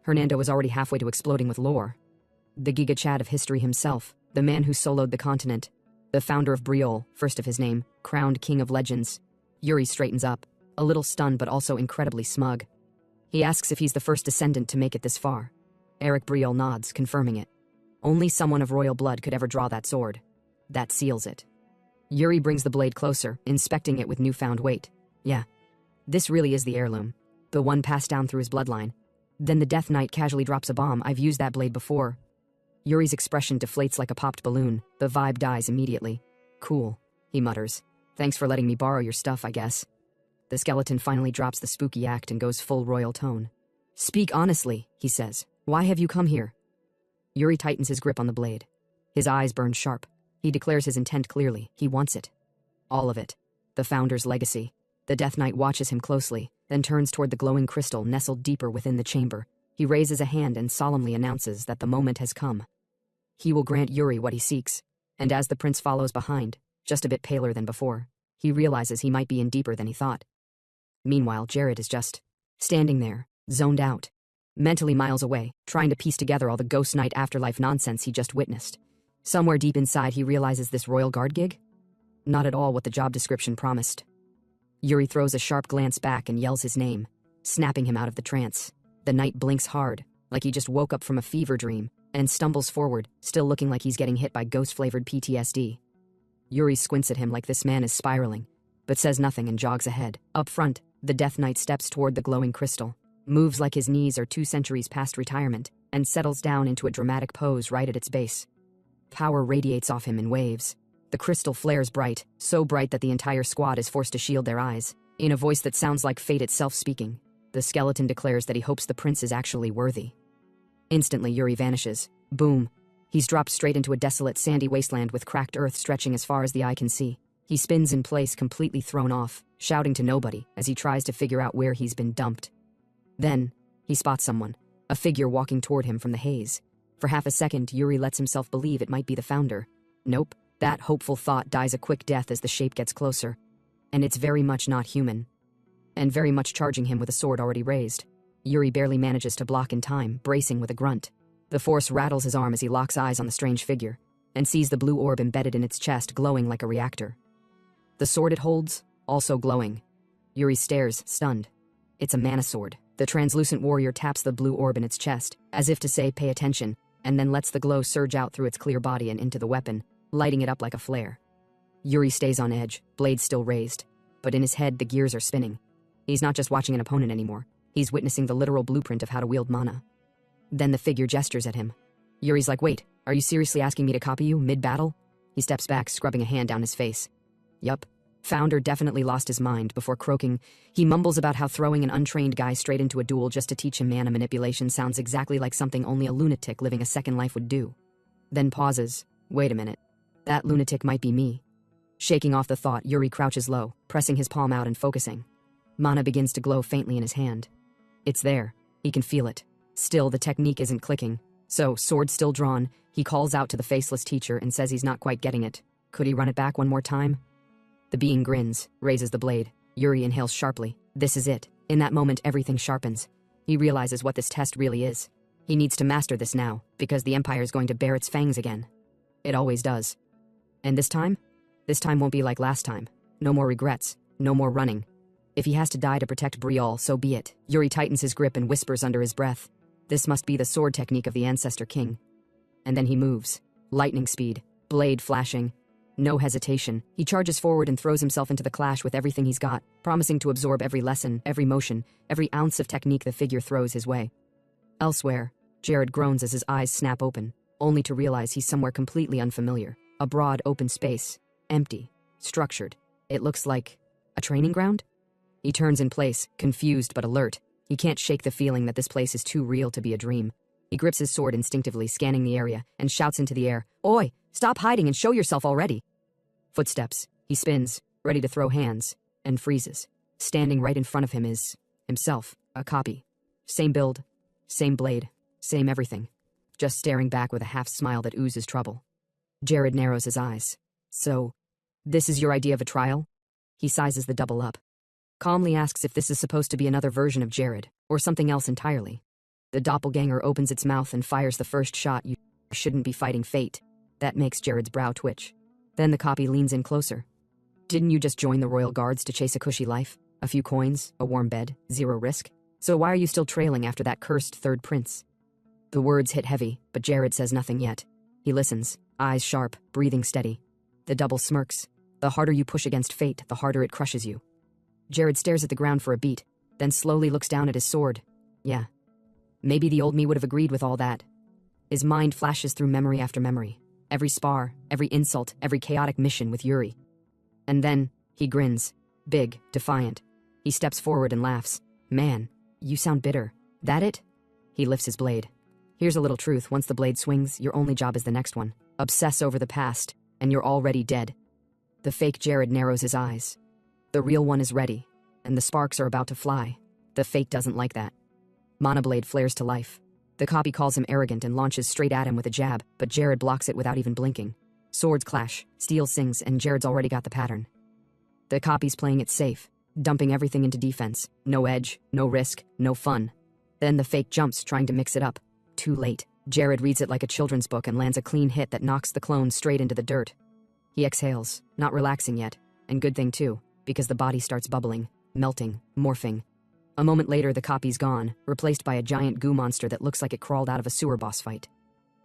Hernando is already halfway to exploding with lore. The Giga Chad of history himself, the man who soloed the continent, the founder of Briol, first of his name, crowned king of legends. Yuri straightens up, a little stunned but also incredibly smug. He asks if he's the first descendant to make it this far. Eric Briol nods, confirming it. Only someone of royal blood could ever draw that sword. That seals it. Yuri brings the blade closer, inspecting it with newfound weight. Yeah, this really is the heirloom. The one passed down through his bloodline. Then the Death Knight casually drops a bomb. I've used that blade before. Yuri's expression deflates like a popped balloon. The vibe dies immediately. Cool, he mutters. Thanks for letting me borrow your stuff, I guess. The skeleton finally drops the spooky act and goes full royal tone. Speak honestly, he says. Why have you come here? Yuri tightens his grip on the blade. His eyes burn sharp. He declares his intent clearly. He wants it. All of it. The Founder's legacy. The Death Knight watches him closely, then turns toward the glowing crystal nestled deeper within the chamber. He raises a hand and solemnly announces that the moment has come. He will grant Yuri what he seeks, and as the prince follows behind, just a bit paler than before, he realizes he might be in deeper than he thought. Meanwhile, Jared is just standing there, zoned out, mentally miles away, trying to piece together all the ghost night afterlife nonsense he just witnessed. Somewhere deep inside, he realizes this royal guard gig? Not at all what the job description promised. Yuri throws a sharp glance back and yells his name, snapping him out of the trance. The knight blinks hard, like he just woke up from a fever dream, and stumbles forward, still looking like he's getting hit by ghost-flavored PTSD. Yuri squints at him like this man is spiraling, but says nothing and jogs ahead. Up front, the Death Knight steps toward the glowing crystal, moves like his knees are 2 centuries past retirement, and settles down into a dramatic pose right at its base. Power radiates off him in waves. The crystal flares bright, so bright that the entire squad is forced to shield their eyes. In a voice that sounds like fate itself speaking, the skeleton declares that he hopes the prince is actually worthy. Instantly, Yuri vanishes. Boom. He's dropped straight into a desolate, sandy wasteland with cracked earth stretching as far as the eye can see. He spins in place, completely thrown off, shouting to nobody as he tries to figure out where he's been dumped. Then, he spots someone, a figure walking toward him from the haze. For half a second, Yuri lets himself believe it might be the Founder. Nope. That hopeful thought dies a quick death as the shape gets closer. And it's very much not human. And very much charging him with a sword already raised. Yuri barely manages to block in time, bracing with a grunt. The force rattles his arm as he locks eyes on the strange figure and sees the blue orb embedded in its chest glowing like a reactor. The sword it holds, also glowing. Yuri stares, stunned. It's a mana sword. The translucent warrior taps the blue orb in its chest, as if to say, pay attention, and then lets the glow surge out through its clear body and into the weapon, lighting it up like a flare. Yuri stays on edge, blade still raised, but in his head the gears are spinning. He's not just watching an opponent anymore, he's witnessing the literal blueprint of how to wield mana. Then the figure gestures at him. Yuri's like, wait, are you seriously asking me to copy you, mid-battle? He steps back, scrubbing a hand down his face. Yup. Founder definitely lost his mind before croaking. He mumbles about how throwing an untrained guy straight into a duel just to teach him mana manipulation sounds exactly like something only a lunatic living a second life would do. Then pauses. Wait a minute. That lunatic might be me. Shaking off the thought, Yuri crouches low, pressing his palm out and focusing. Mana begins to glow faintly in his hand. It's there. He can feel it. Still, the technique isn't clicking. So, sword still drawn, he calls out to the faceless teacher and says he's not quite getting it. Could he run it back one more time? The being grins, raises the blade. Yuri inhales sharply. This is it. In that moment, everything sharpens. He realizes what this test really is. He needs to master this now, because the Empire is going to bare its fangs again. It always does. And this time? This time won't be like last time. No more regrets. No more running. If he has to die to protect Brial, so be it. Yuri tightens his grip and whispers under his breath. This must be the sword technique of the Ancestor King. And then he moves. Lightning speed. Blade flashing. No hesitation, he charges forward and throws himself into the clash with everything he's got, promising to absorb every lesson, every motion, every ounce of technique the figure throws his way. Elsewhere, Jared groans as his eyes snap open, only to realize he's somewhere completely unfamiliar. A broad, open space. Empty. Structured. It looks like a training ground? He turns in place, confused but alert. He can't shake the feeling that this place is too real to be a dream. He grips his sword instinctively, scanning the area, and shouts into the air, "Oi! Stop hiding and show yourself already!" Footsteps. He spins, ready to throw hands, and freezes. Standing right in front of him is himself, a copy. Same build, same blade, same everything. Just staring back with a half-smile that oozes trouble. Jared narrows his eyes. So, this is your idea of a trial? He sizes the double up. Calmly asks if this is supposed to be another version of Jared, or something else entirely. The doppelganger opens its mouth and fires the first shot. You shouldn't be fighting fate. That makes Jared's brow twitch. Then the copy leans in closer. Didn't you just join the Royal Guards to chase a cushy life? A few coins, a warm bed, zero risk? So why are you still trailing after that cursed third prince? The words hit heavy, but Jared says nothing yet. He listens, eyes sharp, breathing steady. The double smirks. The harder you push against fate, the harder it crushes you. Jared stares at the ground for a beat, then slowly looks down at his sword. Yeah. Maybe the old me would have agreed with all that. His mind flashes through memory after memory. Every spar, every insult, every chaotic mission with Yuri. And then, he grins. Big, defiant. He steps forward and laughs. Man, you sound bitter. That it? He lifts his blade. Here's a little truth. Once the blade swings, your only job is the next one. Obsess over the past, and you're already dead. The fake Jared narrows his eyes. The real one is ready, and the sparks are about to fly. The fake doesn't like that. Mana blade flares to life. The copy calls him arrogant and launches straight at him with a jab, but Jared blocks it without even blinking. Swords clash, steel sings, and Jared's already got the pattern. The copy's playing it safe, dumping everything into defense. No edge, no risk, no fun. Then the fake jumps, trying to mix it up. Too late. Jared reads it like a children's book and lands a clean hit that knocks the clone straight into the dirt. He exhales, not relaxing yet, and good thing too, because the body starts bubbling, melting, morphing. A moment later, the copy's gone, replaced by a giant goo monster that looks like it crawled out of a sewer boss fight.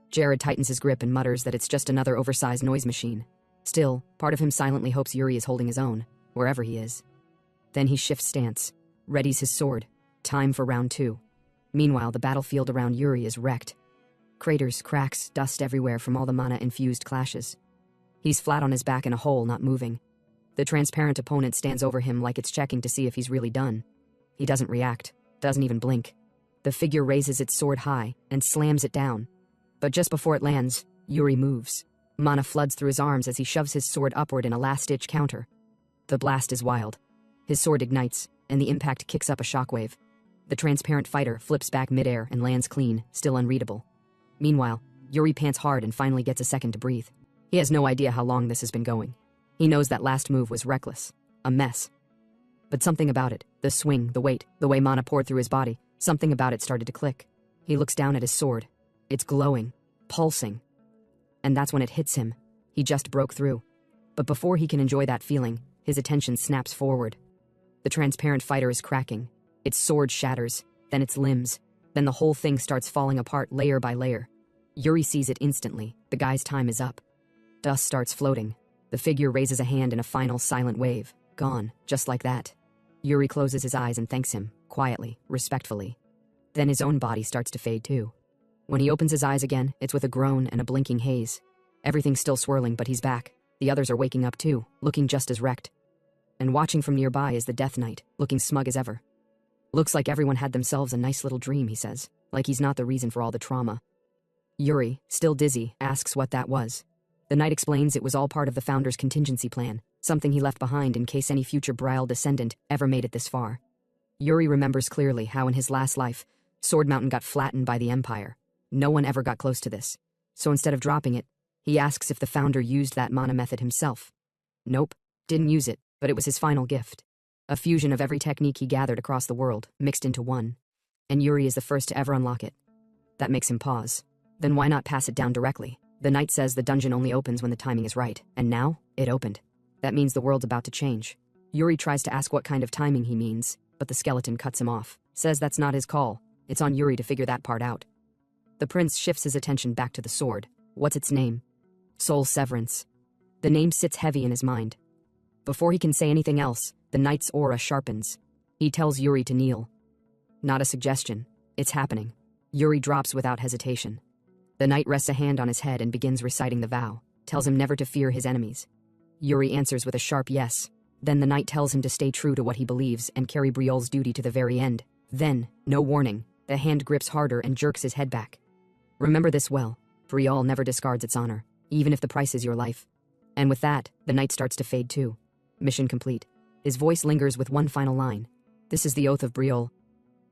Jared tightens his grip and mutters that it's just another oversized noise machine. Still, part of him silently hopes Yuri is holding his own, wherever he is. Then he shifts stance, readies his sword. Time for round 2. Meanwhile, the battlefield around Yuri is wrecked. Craters, cracks, dust everywhere from all the mana-infused clashes. He's flat on his back in a hole, not moving. The transparent opponent stands over him like it's checking to see if he's really done. He doesn't react, doesn't even blink. The figure raises its sword high and slams it down. But just before it lands, Yuri moves. Mana floods through his arms as he shoves his sword upward in a last-ditch counter. The blast is wild. His sword ignites, and the impact kicks up a shockwave. The transparent fighter flips back midair and lands clean, still unreadable. Meanwhile, Yuri pants hard and finally gets a second to breathe. He has no idea how long this has been going. He knows that last move was reckless. A mess. But something about it, the swing, the weight, the way mana poured through his body, something about it started to click. He looks down at his sword. It's glowing, pulsing. And that's when it hits him. He just broke through. But before he can enjoy that feeling, his attention snaps forward. The transparent fighter is cracking. Its sword shatters, then its limbs. Then the whole thing starts falling apart layer by layer. Yuri sees it instantly. The guy's time is up. Dust starts floating. The figure raises a hand in a final silent wave. Gone, just like that. Yuri closes his eyes and thanks him, quietly, respectfully. Then his own body starts to fade too. When he opens his eyes again, it's with a groan and a blinking haze. Everything's still swirling, but he's back. The others are waking up too, looking just as wrecked. And watching from nearby is the Death Knight, looking smug as ever. Looks like everyone had themselves a nice little dream, he says, like he's not the reason for all the trauma. Yuri, still dizzy, asks what that was. The knight explains it was all part of the founder's contingency plan, something he left behind in case any future Brial descendant ever made it this far. Yuri remembers clearly how in his last life, Sword Mountain got flattened by the Empire. No one ever got close to this. So instead of dropping it, he asks if the founder used that mana method himself. Nope, didn't use it, but it was his final gift. A fusion of every technique he gathered across the world, mixed into one. And Yuri is the first to ever unlock it. That makes him pause. Then why not pass it down directly? The knight says the dungeon only opens when the timing is right, and now, it opened. That means the world's about to change. Yuri tries to ask what kind of timing he means, but the skeleton cuts him off, says that's not his call. It's on Yuri to figure that part out. The prince shifts his attention back to the sword. What's its name? Soul Severance. The name sits heavy in his mind. Before he can say anything else, the knight's aura sharpens. He tells Yuri to kneel. Not a suggestion. It's happening. Yuri drops without hesitation. The knight rests a hand on his head and begins reciting the vow, tells him never to fear his enemies. Yuri answers with a sharp yes. Then the knight tells him to stay true to what he believes and carry Briol's duty to the very end. Then, no warning, the hand grips harder and jerks his head back. Remember this well. Briol never discards its honor, even if the price is your life. And with that, the knight starts to fade too. Mission complete. His voice lingers with one final line. This is the oath of Briol.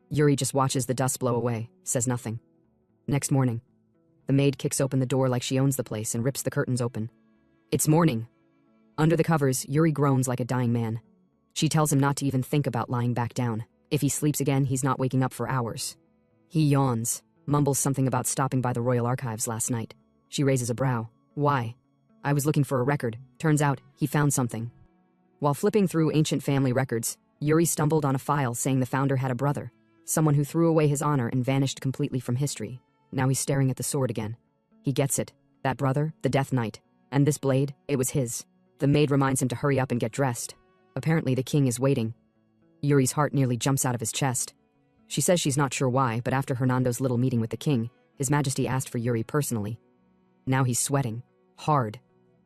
Yuri just watches the dust blow away, says nothing. Next morning. The maid kicks open the door like she owns the place and rips the curtains open. It's morning. Under the covers, Yuri groans like a dying man. She tells him not to even think about lying back down. If he sleeps again, he's not waking up for hours. He yawns, mumbles something about stopping by the Royal Archives last night. She raises a brow. Why? I was looking for a record. Turns out, he found something. While flipping through ancient family records, Yuri stumbled on a file saying the founder had a brother, someone who threw away his honor and vanished completely from history. Now he's staring at the sword again. He gets it. That brother, the Death Knight. And this blade, it was his. The maid reminds him to hurry up and get dressed. Apparently the king is waiting. Yuri's heart nearly jumps out of his chest. She says she's not sure why, but after Hernando's little meeting with the king, His Majesty asked for Yuri personally. Now he's sweating. Hard.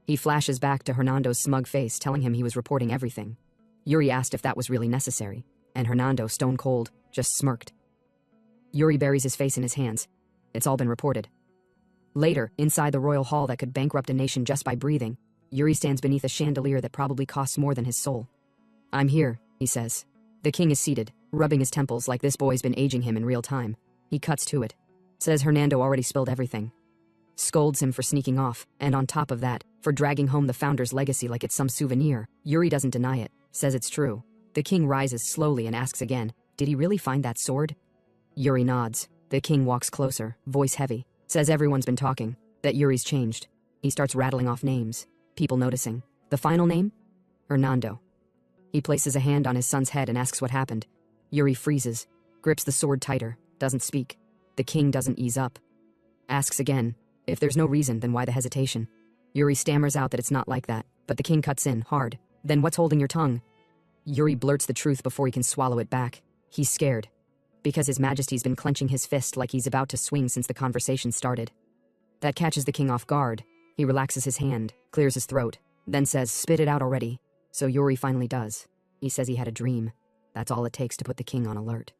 He flashes back to Hernando's smug face telling him he was reporting everything. Yuri asked if that was really necessary, and Hernando, stone cold, just smirked. Yuri buries his face in his hands. It's all been reported. Later, inside the royal hall that could bankrupt a nation just by breathing, Yuri stands beneath a chandelier that probably costs more than his soul. I'm here, he says. The king is seated, rubbing his temples like this boy's been aging him in real time. He cuts to it. Says Hernando already spilled everything. Scolds him for sneaking off, and on top of that, for dragging home the founder's legacy like it's some souvenir. Yuri doesn't deny it, says it's true. The king rises slowly and asks again, did he really find that sword? Yuri nods. The king walks closer, voice heavy. Says everyone's been talking, that Yuri's changed. He starts rattling off names, people noticing. The final name? Hernando. He places a hand on his son's head and asks what happened. Yuri freezes, grips the sword tighter, doesn't speak. The king doesn't ease up. Asks again, if there's no reason, then why the hesitation? Yuri stammers out that it's not like that, but the king cuts in, hard. Then what's holding your tongue? Yuri blurts the truth before he can swallow it back. He's scared. Because His Majesty's been clenching his fist like he's about to swing since the conversation started. That catches the king off guard. He relaxes his hand, clears his throat, then says, spit it out already. So Yuri finally does. He says he had a dream. That's all it takes to put the king on alert.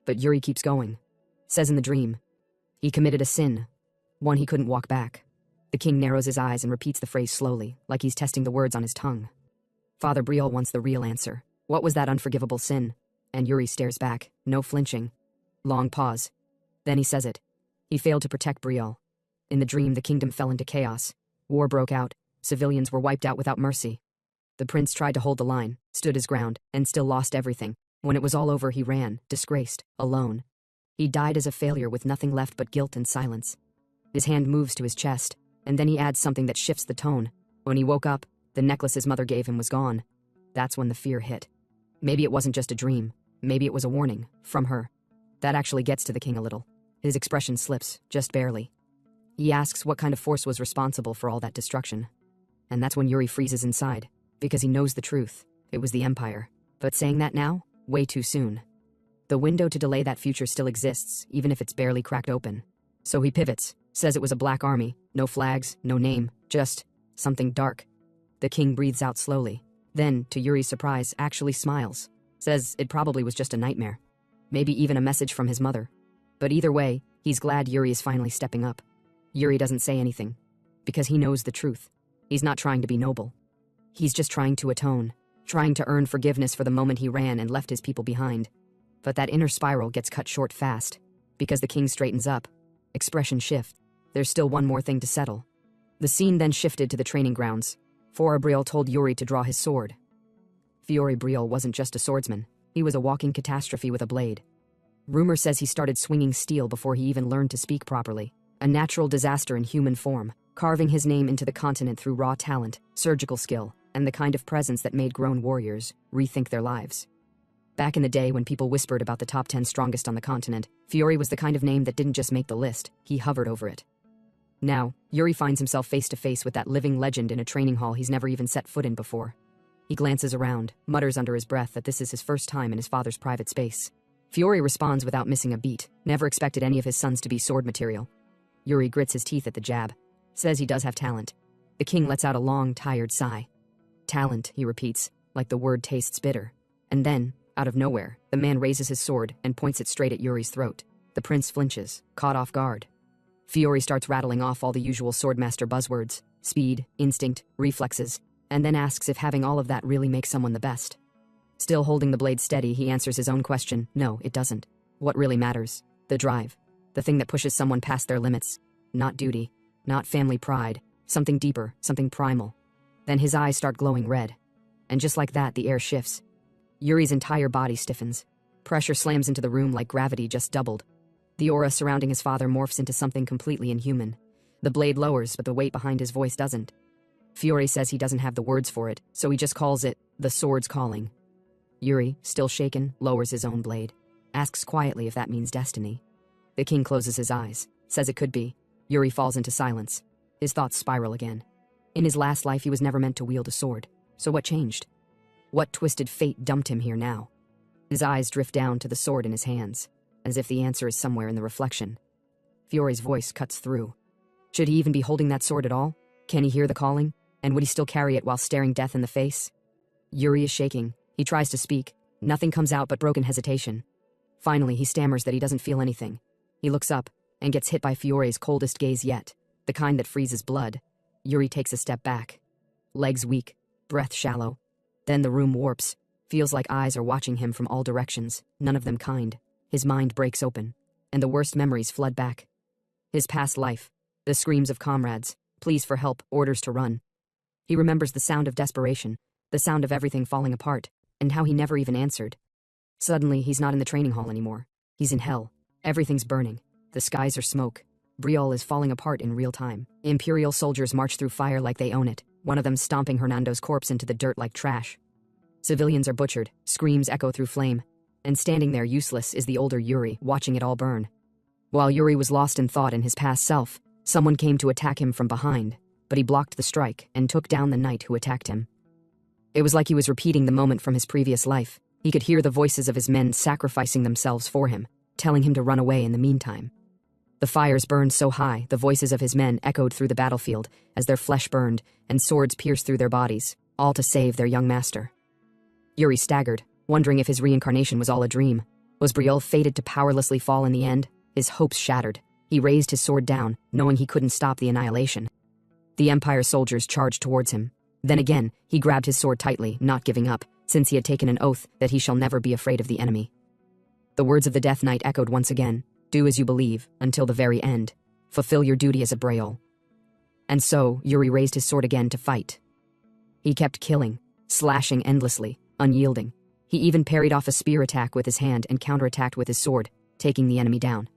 But Yuri keeps going. Says in the dream, he committed a sin, one he couldn't walk back. The king narrows his eyes and repeats the phrase slowly, like he's testing the words on his tongue. Father Briol wants the real answer. What was that unforgivable sin? And Yuri stares back, no flinching. Long pause. Then he says it. He failed to protect Briol. In the dream, the kingdom fell into chaos. War broke out. Civilians were wiped out without mercy. The prince tried to hold the line, stood his ground, and still lost everything. When it was all over, he ran, disgraced, alone. He died as a failure with nothing left but guilt and silence. His hand moves to his chest, and then he adds something that shifts the tone. When he woke up, the necklace his mother gave him was gone. That's when the fear hit. Maybe it wasn't just a dream. Maybe it was a warning, from her. That actually gets to the king a little. His expression slips, just barely. He asks what kind of force was responsible for all that destruction. And that's when Yuri freezes inside, because he knows the truth. It was the Empire. But saying that now? Way too soon. The window to delay that future still exists, even if it's barely cracked open. So he pivots, says it was a black army, no flags, no name, just something dark. The king breathes out slowly, then, to Yuri's surprise, actually smiles. Says it probably was just a nightmare. Maybe even a message from his mother. But either way, he's glad Yuri is finally stepping up. Yuri doesn't say anything, because he knows the truth. He's not trying to be noble. He's just trying to atone, trying to earn forgiveness for the moment he ran and left his people behind. But that inner spiral gets cut short fast, because the king straightens up. Expression shift. There's still one more thing to settle. The scene then shifted to the training grounds. Fiore Briel told Yuri to draw his sword. Fiore Briel wasn't just a swordsman. He was a walking catastrophe with a blade. Rumor says he started swinging steel before he even learned to speak properly. A natural disaster in human form, carving his name into the continent through raw talent, surgical skill, and the kind of presence that made grown warriors rethink their lives. Back in the day when people whispered about the top 10 strongest on the continent, Fiore was the kind of name that didn't just make the list, he hovered over it. Now, Yuri finds himself face to face with that living legend in a training hall he's never even set foot in before. He glances around, mutters under his breath that this is his first time in his father's private space. Fiore responds without missing a beat, never expected any of his sons to be sword material. Yuri grits his teeth at the jab, says he does have talent. The king lets out a long, tired sigh. Talent, he repeats, like the word tastes bitter. And then, out of nowhere, the man raises his sword and points it straight at Yuri's throat. The prince flinches, caught off guard. Fiore starts rattling off all the usual swordmaster buzzwords, speed, instinct, reflexes, and then asks if having all of that really makes someone the best. Still holding the blade steady, he answers his own question. No, it doesn't. What really matters? The drive. The thing that pushes someone past their limits. Not duty. Not family pride. Something deeper, something primal. Then his eyes start glowing red. And just like that, the air shifts. Yuri's entire body stiffens. Pressure slams into the room like gravity just doubled. The aura surrounding his father morphs into something completely inhuman. The blade lowers, but the weight behind his voice doesn't. Fiore says he doesn't have the words for it, so he just calls it, the sword's calling. Yuri, still shaken, lowers his own blade. Asks quietly if that means destiny. The king closes his eyes, says it could be. Yuri falls into silence. His thoughts spiral again. In his last life, he was never meant to wield a sword. So what changed? What twisted fate dumped him here now? His eyes drift down to the sword in his hands, as if the answer is somewhere in the reflection. Fiore's voice cuts through. Should he even be holding that sword at all? Can he hear the calling? And would he still carry it while staring death in the face? Yuri is shaking. He tries to speak. Nothing comes out but broken hesitation. Finally, he stammers that he doesn't feel anything. He looks up and gets hit by Fiore's coldest gaze yet, the kind that freezes blood. Yuri takes a step back. Legs weak, breath shallow. Then the room warps. Feels like eyes are watching him from all directions, none of them kind. His mind breaks open, and the worst memories flood back. His past life, the screams of comrades, pleas for help, orders to run. He remembers the sound of desperation, the sound of everything falling apart, and how he never even answered. Suddenly, he's not in the training hall anymore. He's in hell. Everything's burning. The skies are smoke. Briol is falling apart in real time. Imperial soldiers march through fire like they own it, one of them stomping Hernando's corpse into the dirt like trash. Civilians are butchered, screams echo through flame, and standing there useless is the older Yuri, watching it all burn. While Yuri was lost in thought in his past self, someone came to attack him from behind, but he blocked the strike and took down the knight who attacked him. It was like he was repeating the moment from his previous life. He could hear the voices of his men sacrificing themselves for him, telling him to run away in the meantime. The fires burned so high, the voices of his men echoed through the battlefield as their flesh burned and swords pierced through their bodies, all to save their young master. Yuri staggered, wondering if his reincarnation was all a dream. Was Briol fated to powerlessly fall in the end? His hopes shattered. He raised his sword down, knowing he couldn't stop the annihilation. The Empire soldiers charged towards him. Then again, he grabbed his sword tightly, not giving up, since he had taken an oath that he shall never be afraid of the enemy. The words of the Death Knight echoed once again. Do as you believe, until the very end. Fulfill your duty as a Briol. And so, Yuri raised his sword again to fight. He kept killing, slashing endlessly, unyielding. He even parried off a spear attack with his hand and counterattacked with his sword, taking the enemy down.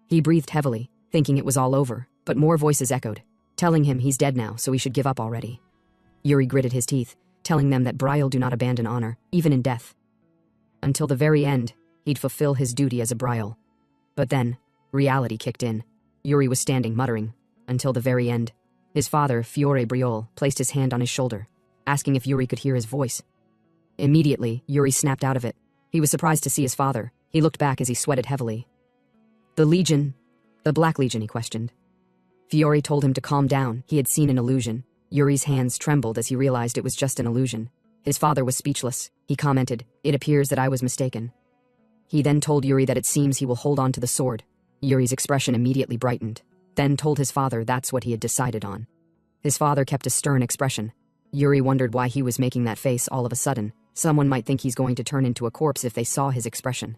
He breathed heavily, thinking it was all over, But more voices echoed, telling him he's dead now, so he should give up already. Yuri gritted his teeth, telling them that Briel do not abandon honor, even in death. Until the very end, he'd fulfill his duty as a Briel. But then, reality kicked in. Yuri was standing, muttering, until the very end. His father, Fiore Briol, placed his hand on his shoulder, asking if Yuri could hear his voice. Immediately, Yuri snapped out of it. He was surprised to see his father. He looked back as he sweated heavily. The Legion, the Black Legion, he questioned. Fiore told him to calm down. He had seen an illusion. Yuri's hands trembled as he realized it was just an illusion. His father was speechless. He commented, "It appears that I was mistaken." He then told Yuri that it seems he will hold on to the sword. Yuri's expression immediately brightened, then told his father that's what he had decided on. His father kept a stern expression. Yuri wondered why he was making that face all of a sudden. Someone might think he's going to turn into a corpse if they saw his expression.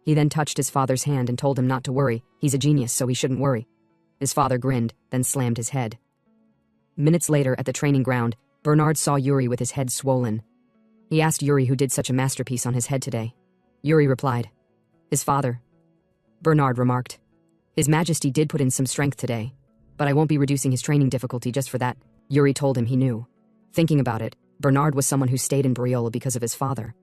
He then touched his father's hand and told him not to worry. He's a genius, so he shouldn't worry. His father grinned, then slammed his head. Minutes later, at the training ground, Bernard saw Yuri with his head swollen. He asked Yuri who did such a masterpiece on his head today. Yuri replied, "His father." Bernard remarked, "His Majesty did put in some strength today, but I won't be reducing his training difficulty just for that." Yuri told him he knew. Thinking about it, Bernard was someone who stayed in Briola because of his father.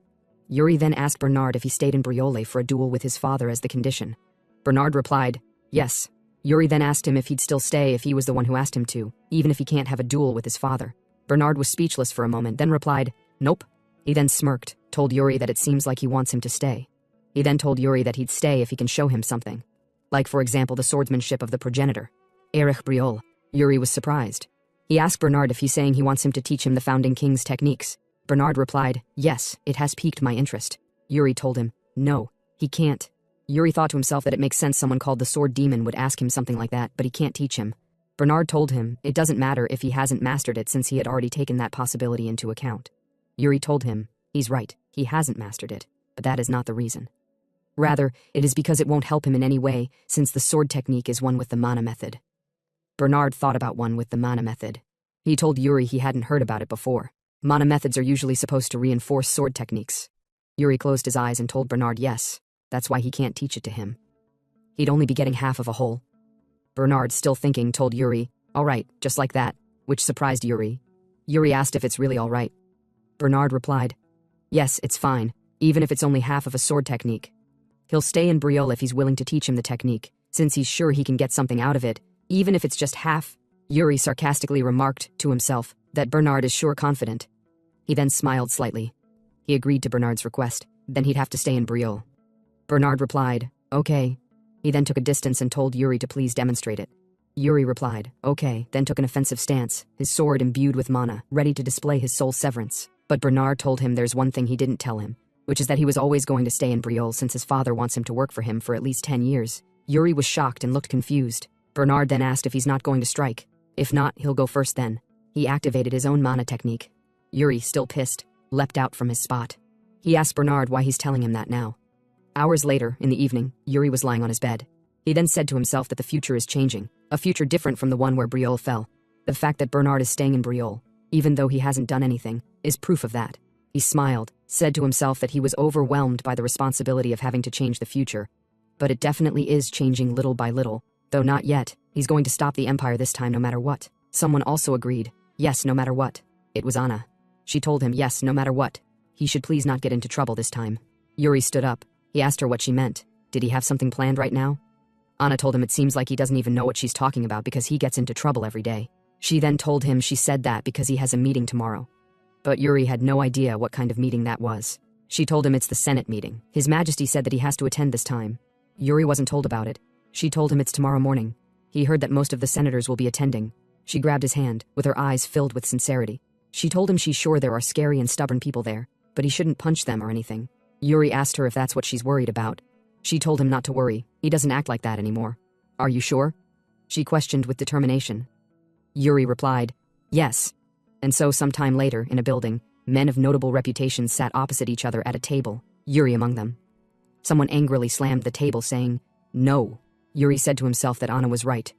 Yuri then asked Bernard if he stayed in Briola for a duel with his father as the condition. Bernard replied, "Yes." Yuri then asked him if he'd still stay if he was the one who asked him to, even if he can't have a duel with his father. Bernard was speechless for a moment, then replied, "Nope." He then smirked, told Yuri that it seems like he wants him to stay. He then told Yuri that he'd stay if he can show him something. Like, for example, the swordsmanship of the progenitor, Erich Briol. Yuri was surprised. He asked Bernard if he's saying he wants him to teach him the founding king's techniques. Bernard replied, "Yes, it has piqued my interest." Yuri told him, "No, he can't." Yuri thought to himself that it makes sense someone called the Sword Demon would ask him something like that, but he can't teach him. Bernard told him it doesn't matter if he hasn't mastered it since he had already taken that possibility into account. Yuri told him, he's right, he hasn't mastered it, but that is not the reason. Rather, it is because it won't help him in any way, since the sword technique is one with the mana method. Bernard thought about one with the mana method. He told Yuri he hadn't heard about it before. Mana methods are usually supposed to reinforce sword techniques. Yuri closed his eyes and told Bernard yes, that's why he can't teach it to him. He'd only be getting half of a whole. Bernard, still thinking, told Yuri, "All right, just like that," which surprised Yuri. Yuri asked if it's really all right. Bernard replied, "Yes, it's fine, even if it's only half of a sword technique. He'll stay in Briol if he's willing to teach him the technique, since he's sure he can get something out of it, even if it's just half." Yuri sarcastically remarked to himself that Bernard is sure confident. He then smiled slightly. He agreed to Bernard's request, then he'd have to stay in Briol. Bernard replied, "Okay." He then took a distance and told Yuri to please demonstrate it. Yuri replied, "Okay," then took an offensive stance, his sword imbued with mana, ready to display his soul severance. But Bernard told him there's one thing he didn't tell him, which is that he was always going to stay in Briol since his father wants him to work for him for at least 10 years. Yuri was shocked and looked confused. Bernard then asked if he's not going to strike. If not, he'll go first then. He activated his own mana technique. Yuri, still pissed, leapt out from his spot. He asked Bernard why he's telling him that now. Hours later, in the evening, Yuri was lying on his bed. He then said to himself that the future is changing, a future different from the one where Briol fell. The fact that Bernard is staying in Briol, even though he hasn't done anything, is proof of that. He smiled, said to himself that he was overwhelmed by the responsibility of having to change the future. But it definitely is changing little by little, though not yet. He's going to stop the Empire this time no matter what. Someone also agreed, yes, no matter what. It was Anna. She told him yes, no matter what. He should please not get into trouble this time. Yuri stood up. He asked her what she meant. Did he have something planned right now? Anna told him it seems like he doesn't even know what she's talking about because he gets into trouble every day. She then told him she said that because he has a meeting tomorrow. But Yuri had no idea what kind of meeting that was. She told him it's the Senate meeting. His Majesty said that he has to attend this time. Yuri wasn't told about it. She told him it's tomorrow morning. He heard that most of the senators will be attending. She grabbed his hand, with her eyes filled with sincerity. She told him she's sure there are scary and stubborn people there, but he shouldn't punch them or anything. Yuri asked her if that's what she's worried about. She told him not to worry. He doesn't act like that anymore. Are you sure? She questioned with determination. Yuri replied, yes. And so sometime later, in a building, men of notable reputation sat opposite each other at a table, Yuri among them. Someone angrily slammed the table saying, no. Yuri said to himself that Anna was right.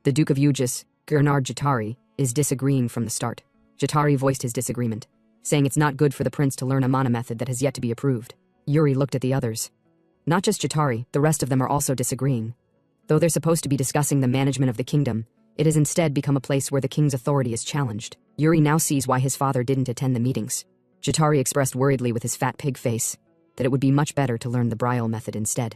The Duke of Ugis, Gernard Jatari, is disagreeing from the start. Jatari voiced his disagreement, saying it's not good for the prince to learn a mana method that has yet to be approved. Yuri looked at the others. Not just Jatari, the rest of them are also disagreeing. Though they're supposed to be discussing the management of the kingdom, it has instead become a place where the king's authority is challenged. Yuri now sees why his father didn't attend the meetings. Jatari expressed worriedly with his fat pig face that it would be much better to learn the Brielle method instead.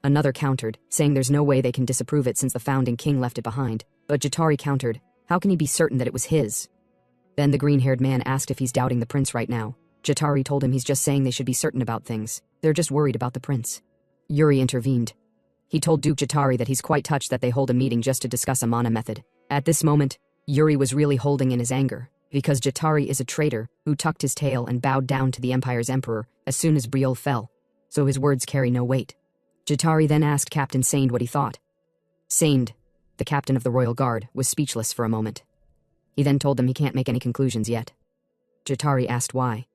Another countered, saying there's no way they can disapprove it since the founding king left it behind, but Jatari countered, how can he be certain that it was his? Then the green-haired man asked if he's doubting the prince right now. Jatari told him he's just saying they should be certain about things. They're just worried about the prince. Yuri intervened. He told Duke Jatari that he's quite touched that they hold a meeting just to discuss a mana method. At this moment, Yuri was really holding in his anger, because Jatari is a traitor who tucked his tail and bowed down to the empire's emperor as soon as Brielle fell, so his words carry no weight. Jatari then asked Captain Sand what he thought. Sand, the captain of the royal guard, was speechless for a moment. He then told them he can't make any conclusions yet. Jatari asked why.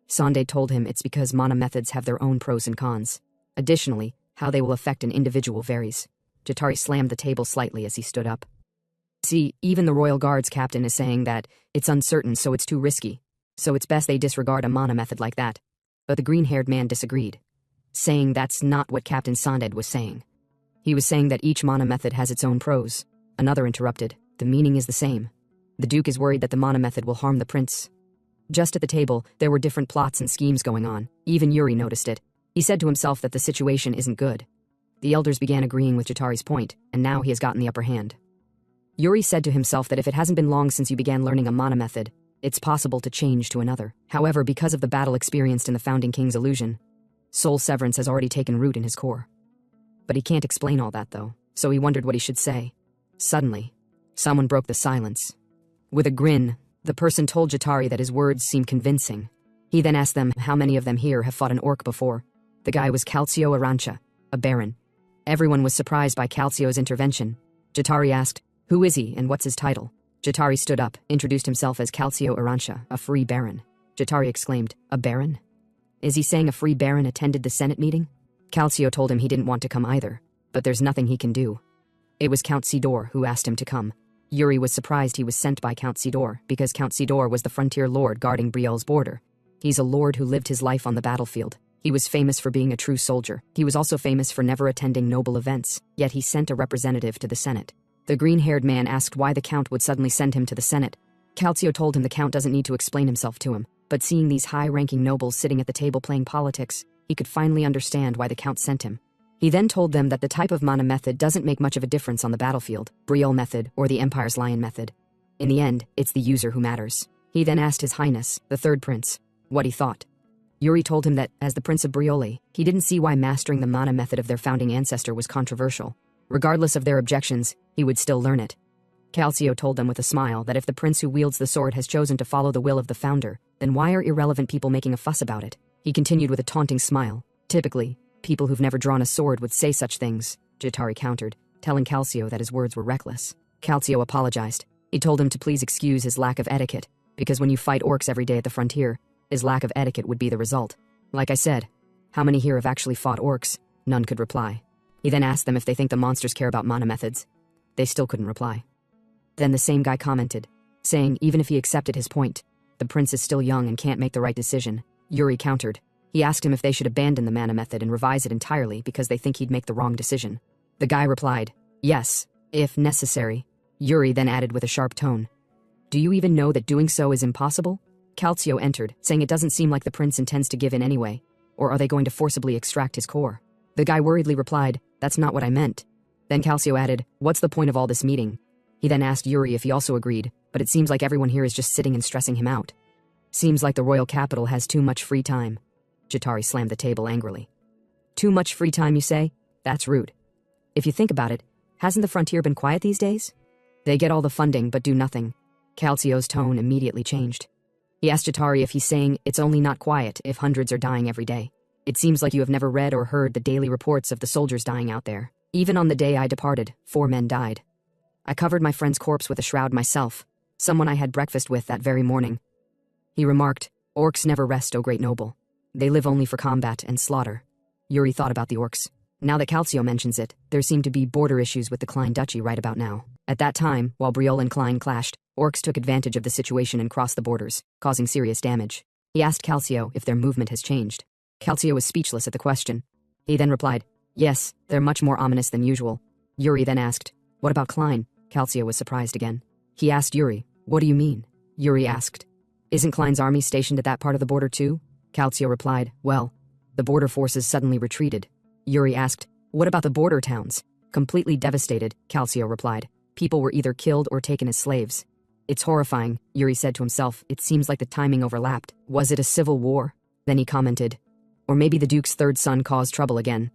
Sande told him it's because mana methods have their own pros and cons. Additionally, how they will affect an individual varies. Jatari slammed the table slightly as he stood up. See, even the royal guard's captain is saying that it's uncertain, so it's too risky. So it's best they disregard a mana method like that. But the green-haired man disagreed, saying that's not what Captain Sanded was saying. He was saying that each mana method has its own pros. Another interrupted, the meaning is the same. The Duke is worried that the mana method will harm the prince. Just at the table, there were different plots and schemes going on. Even Yuri noticed it. He said to himself that the situation isn't good. The elders began agreeing with Jatari's point, and now he has gotten the upper hand. Yuri said to himself that if it hasn't been long since you began learning a mana method, it's possible to change to another. However, because of the battle experienced in the Founding King's illusion, soul severance has already taken root in his core. But he can't explain all that, though, so he wondered what he should say. Suddenly, someone broke the silence. With a grin, the person told Jatari that his words seemed convincing. He then asked them how many of them here have fought an orc before. The guy was Calcio Arancha, a baron. Everyone was surprised by Calcio's intervention. Jatari asked, who is he and what's his title? Jatari stood up, introduced himself as Calcio Arancha, a free baron. Jatari exclaimed, a baron? Is he saying a free baron attended the Senate meeting? Calcio told him he didn't want to come either, but there's nothing he can do. It was Count Sidor who asked him to come. Yuri was surprised he was sent by Count Sidor, because Count Sidor was the frontier lord guarding Brielle's border. He's a lord who lived his life on the battlefield. He was famous for being a true soldier. He was also famous for never attending noble events, yet he sent a representative to the Senate. The green-haired man asked why the Count would suddenly send him to the Senate. Calcio told him the Count doesn't need to explain himself to him, but seeing these high-ranking nobles sitting at the table playing politics, he could finally understand why the Count sent him. He then told them that the type of mana method doesn't make much of a difference on the battlefield, Brielle method or the Empire's Lion method. In the end, it's the user who matters. He then asked His Highness, the third prince, what he thought. Yuri told him that, as the Prince of Brielle, he didn't see why mastering the mana method of their founding ancestor was controversial. Regardless of their objections, he would still learn it. Calcio told them with a smile that if the prince who wields the sword has chosen to follow the will of the founder, then why are irrelevant people making a fuss about it? He continued with a taunting smile. Typically, people who've never drawn a sword would say such things, Jatari countered, telling Calcio that his words were reckless. Calcio apologized. He told him to please excuse his lack of etiquette, because when you fight orcs every day at the frontier, his lack of etiquette would be the result. Like I said, how many here have actually fought orcs? None could reply. He then asked them if they think the monsters care about mana methods. They still couldn't reply. Then the same guy commented, saying even if he accepted his point, the prince is still young and can't make the right decision. Yuri countered. He asked him if they should abandon the mana method and revise it entirely because they think he'd make the wrong decision. The guy replied, yes, if necessary. Yuri then added with a sharp tone, do you even know that doing so is impossible? Calcio entered, saying it doesn't seem like the prince intends to give in anyway, or are they going to forcibly extract his core? The guy worriedly replied, that's not what I meant. Then Calcio added, what's the point of all this meeting? He then asked Yuri if he also agreed, but it seems like everyone here is just sitting and stressing him out. Seems like the royal capital has too much free time. Jatari slammed the table angrily. Too much free time, you say? That's rude. If you think about it, hasn't the frontier been quiet these days? They get all the funding but do nothing. Calcio's tone immediately changed. He asked Jatari if he's saying it's only not quiet if hundreds are dying every day. It seems like you have never read or heard the daily reports of the soldiers dying out there. Even on the day I departed, 4 men died. I covered my friend's corpse with a shroud myself, someone I had breakfast with that very morning. He remarked, orcs never rest, O great noble. They live only for combat and slaughter. Yuri thought about the orcs. Now that Calcio mentions it, there seem to be border issues with the Klein Duchy right about now. At that time, while Brielle and Klein clashed, orcs took advantage of the situation and crossed the borders, causing serious damage. He asked Calcio if their movement has changed. Calcio was speechless at the question. He then replied, yes, they're much more ominous than usual. Yuri then asked, "What about Klein?" Calcio was surprised again. He asked Yuri, "What do you mean?" Yuri asked, "Isn't Klein's army stationed at that part of the border too?" Calcio replied, "Well, the border forces suddenly retreated." Yuri asked, "What about the border towns?" "Completely devastated," Calcio replied. "People were either killed or taken as slaves." "It's horrifying," Yuri said to himself. "It seems like the timing overlapped. Was it a civil war?" Then he commented, "Or maybe the Duke's third son caused trouble again."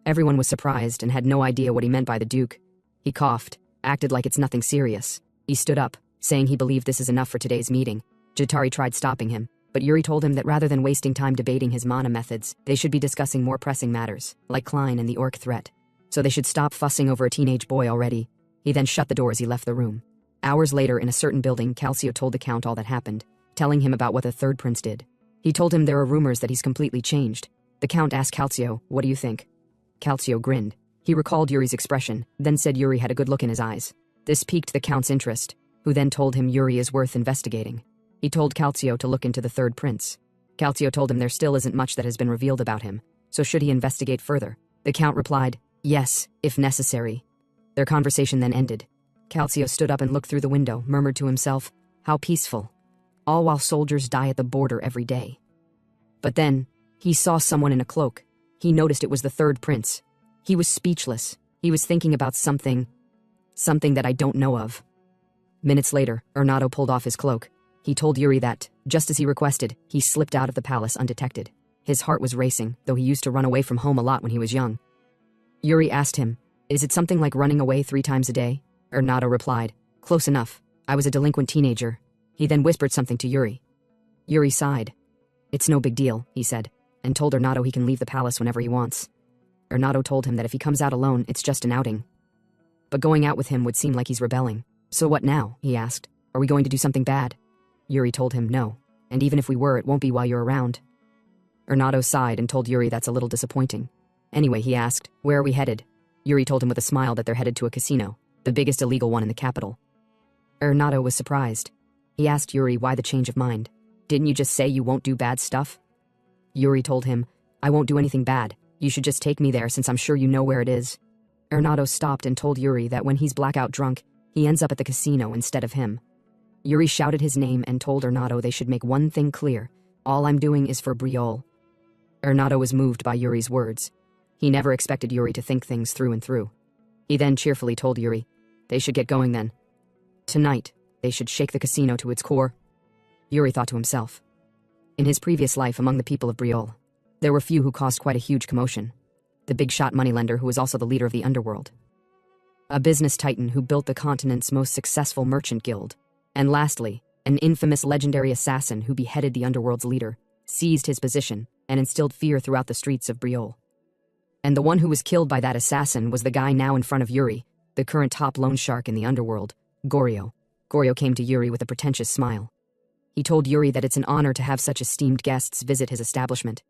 Everyone was surprised and had no idea what he meant by the Duke. He coughed, acted like it's nothing serious. He stood up, saying he believed this is enough for today's meeting. Jatari tried stopping him, but Yuri told him that rather than wasting time debating his mana methods, they should be discussing more pressing matters, like Klein and the orc threat. So they should stop fussing over a teenage boy already. He then shut the door as he left the room. Hours later, in a certain building, Calcio told the Count all that happened, telling him about what the third prince did. He told him there are rumors that he's completely changed. The Count asked Calcio, "What do you think?" Calcio grinned. He recalled Yuri's expression, then said Yuri had a good look in his eyes. This piqued the Count's interest, who then told him Yuri is worth investigating. He told Calcio to look into the third prince. Calcio told him there still isn't much that has been revealed about him, so should he investigate further? The Count replied, "Yes, if necessary." Their conversation then ended. Calcio stood up and looked through the window, murmured to himself, "How peaceful. All while soldiers die at the border every day." But then, he saw someone in a cloak. He noticed it was the third prince. He was speechless. He was thinking about something that I don't know of. Minutes later, Ernado pulled off his cloak. He told Yuri that, just as he requested, he slipped out of the palace undetected. His heart was racing, though he used to run away from home a lot when he was young. Yuri asked him, "Is it something like running away 3 times a day?" Ernado replied, "Close enough. I was a delinquent teenager." He then whispered something to Yuri. Yuri sighed. "It's no big deal," he said, and told Ernado he can leave the palace whenever he wants. Ernado told him that if he comes out alone, it's just an outing. But going out with him would seem like he's rebelling. "So what now?" he asked. "Are we going to do something bad?" Yuri told him no, and even if we were, it won't be while you're around. Ernado sighed and told Yuri that's a little disappointing. Anyway, he asked, "Where are we headed?" Yuri told him with a smile that they're headed to a casino, the biggest illegal one in the capital. Ernado was surprised. He asked Yuri why the change of mind. "Didn't you just say you won't do bad stuff?" Yuri told him, "I won't do anything bad. You should just take me there since I'm sure you know where it is." Ernado stopped and told Yuri that when he's blackout drunk, he ends up at the casino instead of him. Yuri shouted his name and told Ernado they should make one thing clear. "All I'm doing is for Briol." Ernado was moved by Yuri's words. He never expected Yuri to think things through and through. He then cheerfully told Yuri, "They should get going then. Tonight, they should shake the casino to its core." Yuri thought to himself. In his previous life among the people of Briol, there were few who caused quite a huge commotion. The big-shot moneylender who was also the leader of the underworld. A business titan who built the continent's most successful merchant guild. And lastly, an infamous legendary assassin who beheaded the underworld's leader, seized his position, and instilled fear throughout the streets of Briol. And the one who was killed by that assassin was the guy now in front of Yuri, the current top loan shark in the underworld, Goryo. Goryo came to Yuri with a pretentious smile. He told Yuri that it's an honor to have such esteemed guests visit his establishment.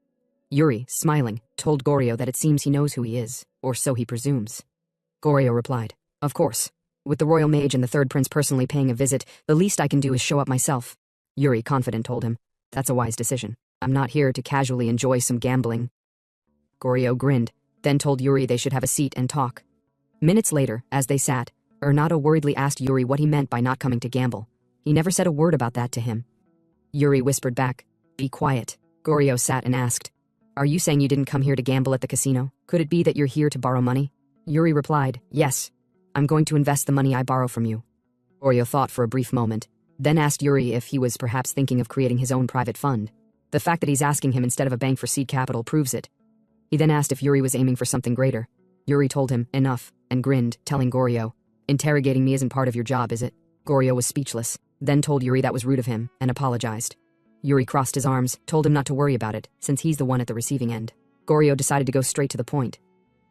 Yuri, smiling, told Goryo that it seems he knows who he is, or so he presumes. Goryo replied, "Of course. With the royal mage and the third prince personally paying a visit, the least I can do is show up myself." Yuri, confident, told him, "That's a wise decision. I'm not here to casually enjoy some gambling." Goryo grinned, then told Yuri they should have a seat and talk. Minutes later, as they sat, Ernado worriedly asked Yuri what he meant by not coming to gamble. He never said a word about that to him. Yuri whispered back, "Be quiet." Goryo sat and asked, "Are you saying you didn't come here to gamble at the casino? Could it be that you're here to borrow money?" Yuri replied, "Yes. I'm going to invest the money I borrow from you." Goryo thought for a brief moment, then asked Yuri if he was perhaps thinking of creating his own private fund. The fact that he's asking him instead of a bank for seed capital proves it. He then asked if Yuri was aiming for something greater. Yuri told him, "Enough," and grinned, telling Goryo, "Interrogating me isn't part of your job, is it?" Goryo was speechless, then told Yuri that was rude of him, and apologized. Yuri crossed his arms, told him not to worry about it, since he's the one at the receiving end. Goryo decided to go straight to the point.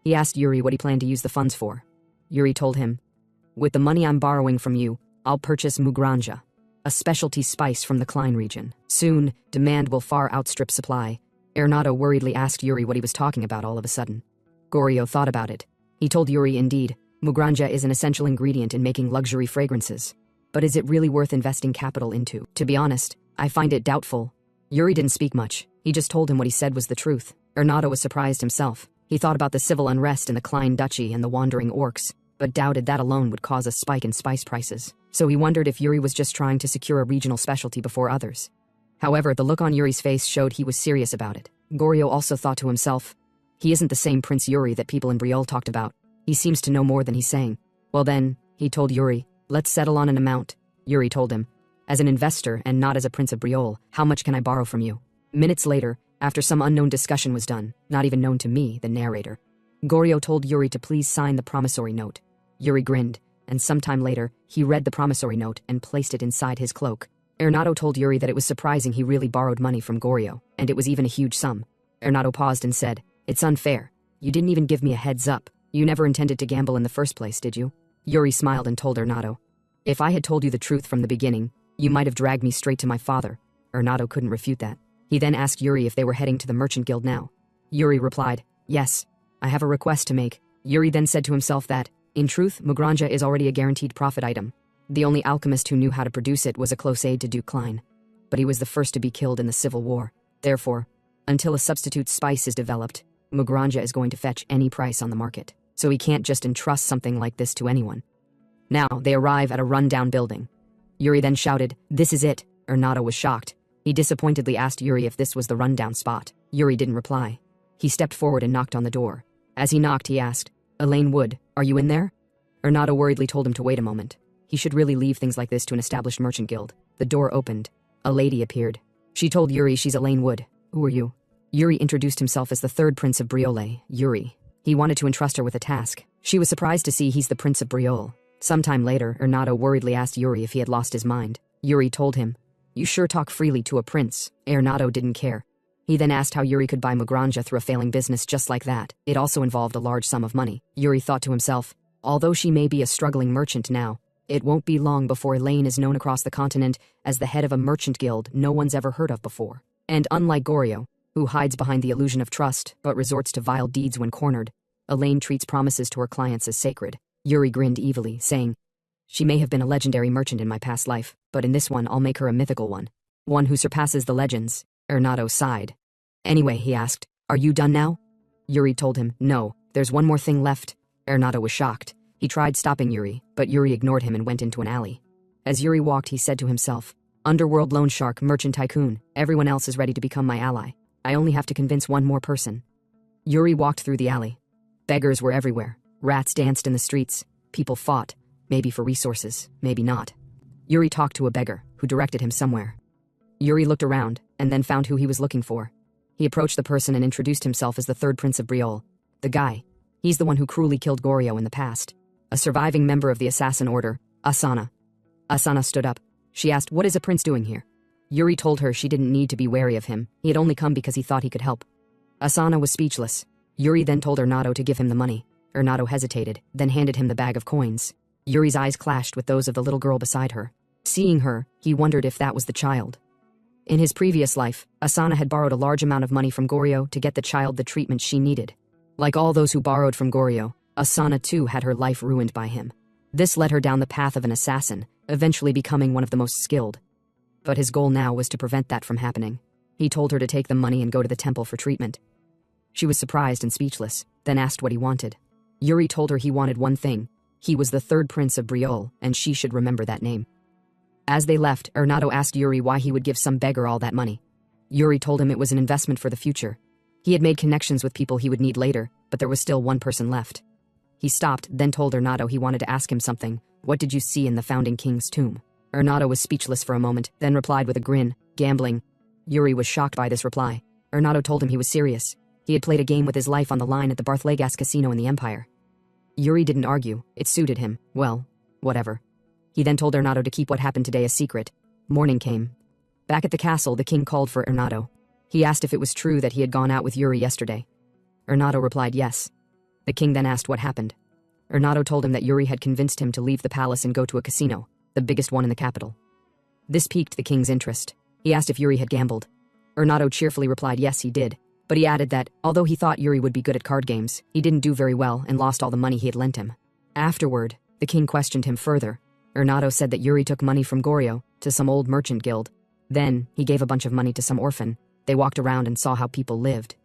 He asked Yuri what he planned to use the funds for. Yuri told him, "With the money I'm borrowing from you, I'll purchase mugranja, a specialty spice from the Klein region. Soon, demand will far outstrip supply." Ernado worriedly asked Yuri what he was talking about all of a sudden. Goryo thought about it. He told Yuri indeed, mugranja is an essential ingredient in making luxury fragrances. But is it really worth investing capital into? To be honest, I find it doubtful. Yuri didn't speak much. He just told him what he said was the truth. Ernado was surprised himself. He thought about the civil unrest in the Klein Duchy and the wandering orcs. but doubted that alone would cause a spike in spice prices. So he wondered if Yuri was just trying to secure a regional specialty before others. However, the look on Yuri's face showed he was serious about it. Goryo also thought to himself, he isn't the same Prince Yuri that people in Briol talked about. He seems to know more than he's saying. Well then, he told Yuri, let's settle on an amount. Yuri told him, as an investor and not as a Prince of Briol, how much can I borrow from you? Minutes later, after some unknown discussion was done, not even known to me, the narrator, Goryo told Yuri to please sign the promissory note. Yuri grinned, and sometime later, he read the promissory note and placed it inside his cloak. Ernado told Yuri that it was surprising he really borrowed money from Goryo, and it was even a huge sum. Ernado paused and said, it's unfair. You didn't even give me a heads up. You never intended to gamble in the first place, did you? Yuri smiled and told Ernado, if I had told you the truth from the beginning, you might have dragged me straight to my father. Ernado couldn't refute that. He then asked Yuri if they were heading to the Merchant Guild now. Yuri replied, yes, I have a request to make. Yuri then said to himself that, in truth, Mugranja is already a guaranteed profit item. The only alchemist who knew how to produce it was a close aide to Duke Klein. But he was the first to be killed in the Civil War. Therefore, until a substitute spice is developed, Mugranja is going to fetch any price on the market. So he can't just entrust something like this to anyone. Now, they arrive at a run-down building. Yuri then shouted, this is it. Ernado was shocked. He disappointedly asked Yuri if this was the rundown spot. Yuri didn't reply. He stepped forward and knocked on the door. As he knocked, he asked, Elaine Wood, are you in there? Ernado worriedly told him to wait a moment. He should really leave things like this to an established merchant guild. The door opened. A lady appeared. She told Yuri she's Elaine Wood. Who are you? Yuri introduced himself as the third Prince of Briole, Yuri. He wanted to entrust her with a task. She was surprised to see he's the Prince of Briole. Sometime later, Ernado worriedly asked Yuri if he had lost his mind. Yuri told him, you sure talk freely to a prince. Ernado didn't care. He then asked how Yuri could buy Mugranja through a failing business just like that. It also involved a large sum of money. Yuri thought to himself, although she may be a struggling merchant now, it won't be long before Elaine is known across the continent as the head of a merchant guild no one's ever heard of before. And unlike Goryo, who hides behind the illusion of trust but resorts to vile deeds when cornered, Elaine treats promises to her clients as sacred. Yuri grinned evilly, saying, she may have been a legendary merchant in my past life, but in this one I'll make her a mythical one. One who surpasses the legends. Ernado sighed. Anyway, he asked, are you done now? Yuri told him, no, there's one more thing left. Ernado was shocked. He tried stopping Yuri, but Yuri ignored him and went into an alley. As Yuri walked, he said to himself, underworld loan shark, merchant tycoon, everyone else is ready to become my ally. I only have to convince one more person. Yuri walked through the alley. Beggars were everywhere. Rats danced in the streets. People fought, maybe for resources, maybe not. Yuri talked to a beggar, who directed him somewhere. Yuri looked around, and then found who he was looking for. He approached the person and introduced himself as the third Prince of Briol. The guy. He's the one who cruelly killed Goryo in the past. A surviving member of the assassin order, Asana. Asana stood up. She asked, what is a prince doing here? Yuri told her she didn't need to be wary of him. He had only come because he thought he could help. Asana was speechless. Yuri then told Ernado to give him the money. Ernado hesitated, then handed him the bag of coins. Yuri's eyes clashed with those of the little girl beside her. Seeing her, he wondered if that was the child. In his previous life, Asana had borrowed a large amount of money from Goryo to get the child the treatment she needed. Like all those who borrowed from Goryo, Asana too had her life ruined by him. This led her down the path of an assassin, eventually becoming one of the most skilled. But his goal now was to prevent that from happening. He told her to take the money and go to the temple for treatment. She was surprised and speechless, then asked what he wanted. Yuri told her he wanted one thing. He was the third Prince of Briol, and she should remember that name. As they left, Ernado asked Yuri why he would give some beggar all that money. Yuri told him it was an investment for the future. He had made connections with people he would need later, but there was still one person left. He stopped, then told Ernado he wanted to ask him something. What did you see in the founding king's tomb? Ernado was speechless for a moment, then replied with a grin, gambling. Yuri was shocked by this reply. Ernado told him he was serious. He had played a game with his life on the line at the Barthlegas casino in the Empire. Yuri didn't argue. It suited him. Well, whatever. He then told Ernado to keep what happened today a secret. Morning came. Back at the castle, the king called for Ernado. He asked if it was true that he had gone out with Yuri yesterday. Ernado replied yes. The king then asked what happened. Ernado told him that Yuri had convinced him to leave the palace and go to a casino, the biggest one in the capital. This piqued the king's interest. He asked if Yuri had gambled. Ernado cheerfully replied yes, he did. But he added that, although he thought Yuri would be good at card games, he didn't do very well and lost all the money he had lent him. Afterward, the king questioned him further. Ernado said that Yuri took money from Goryo to some old merchant guild. Then, he gave a bunch of money to some orphan. They walked around and saw how people lived.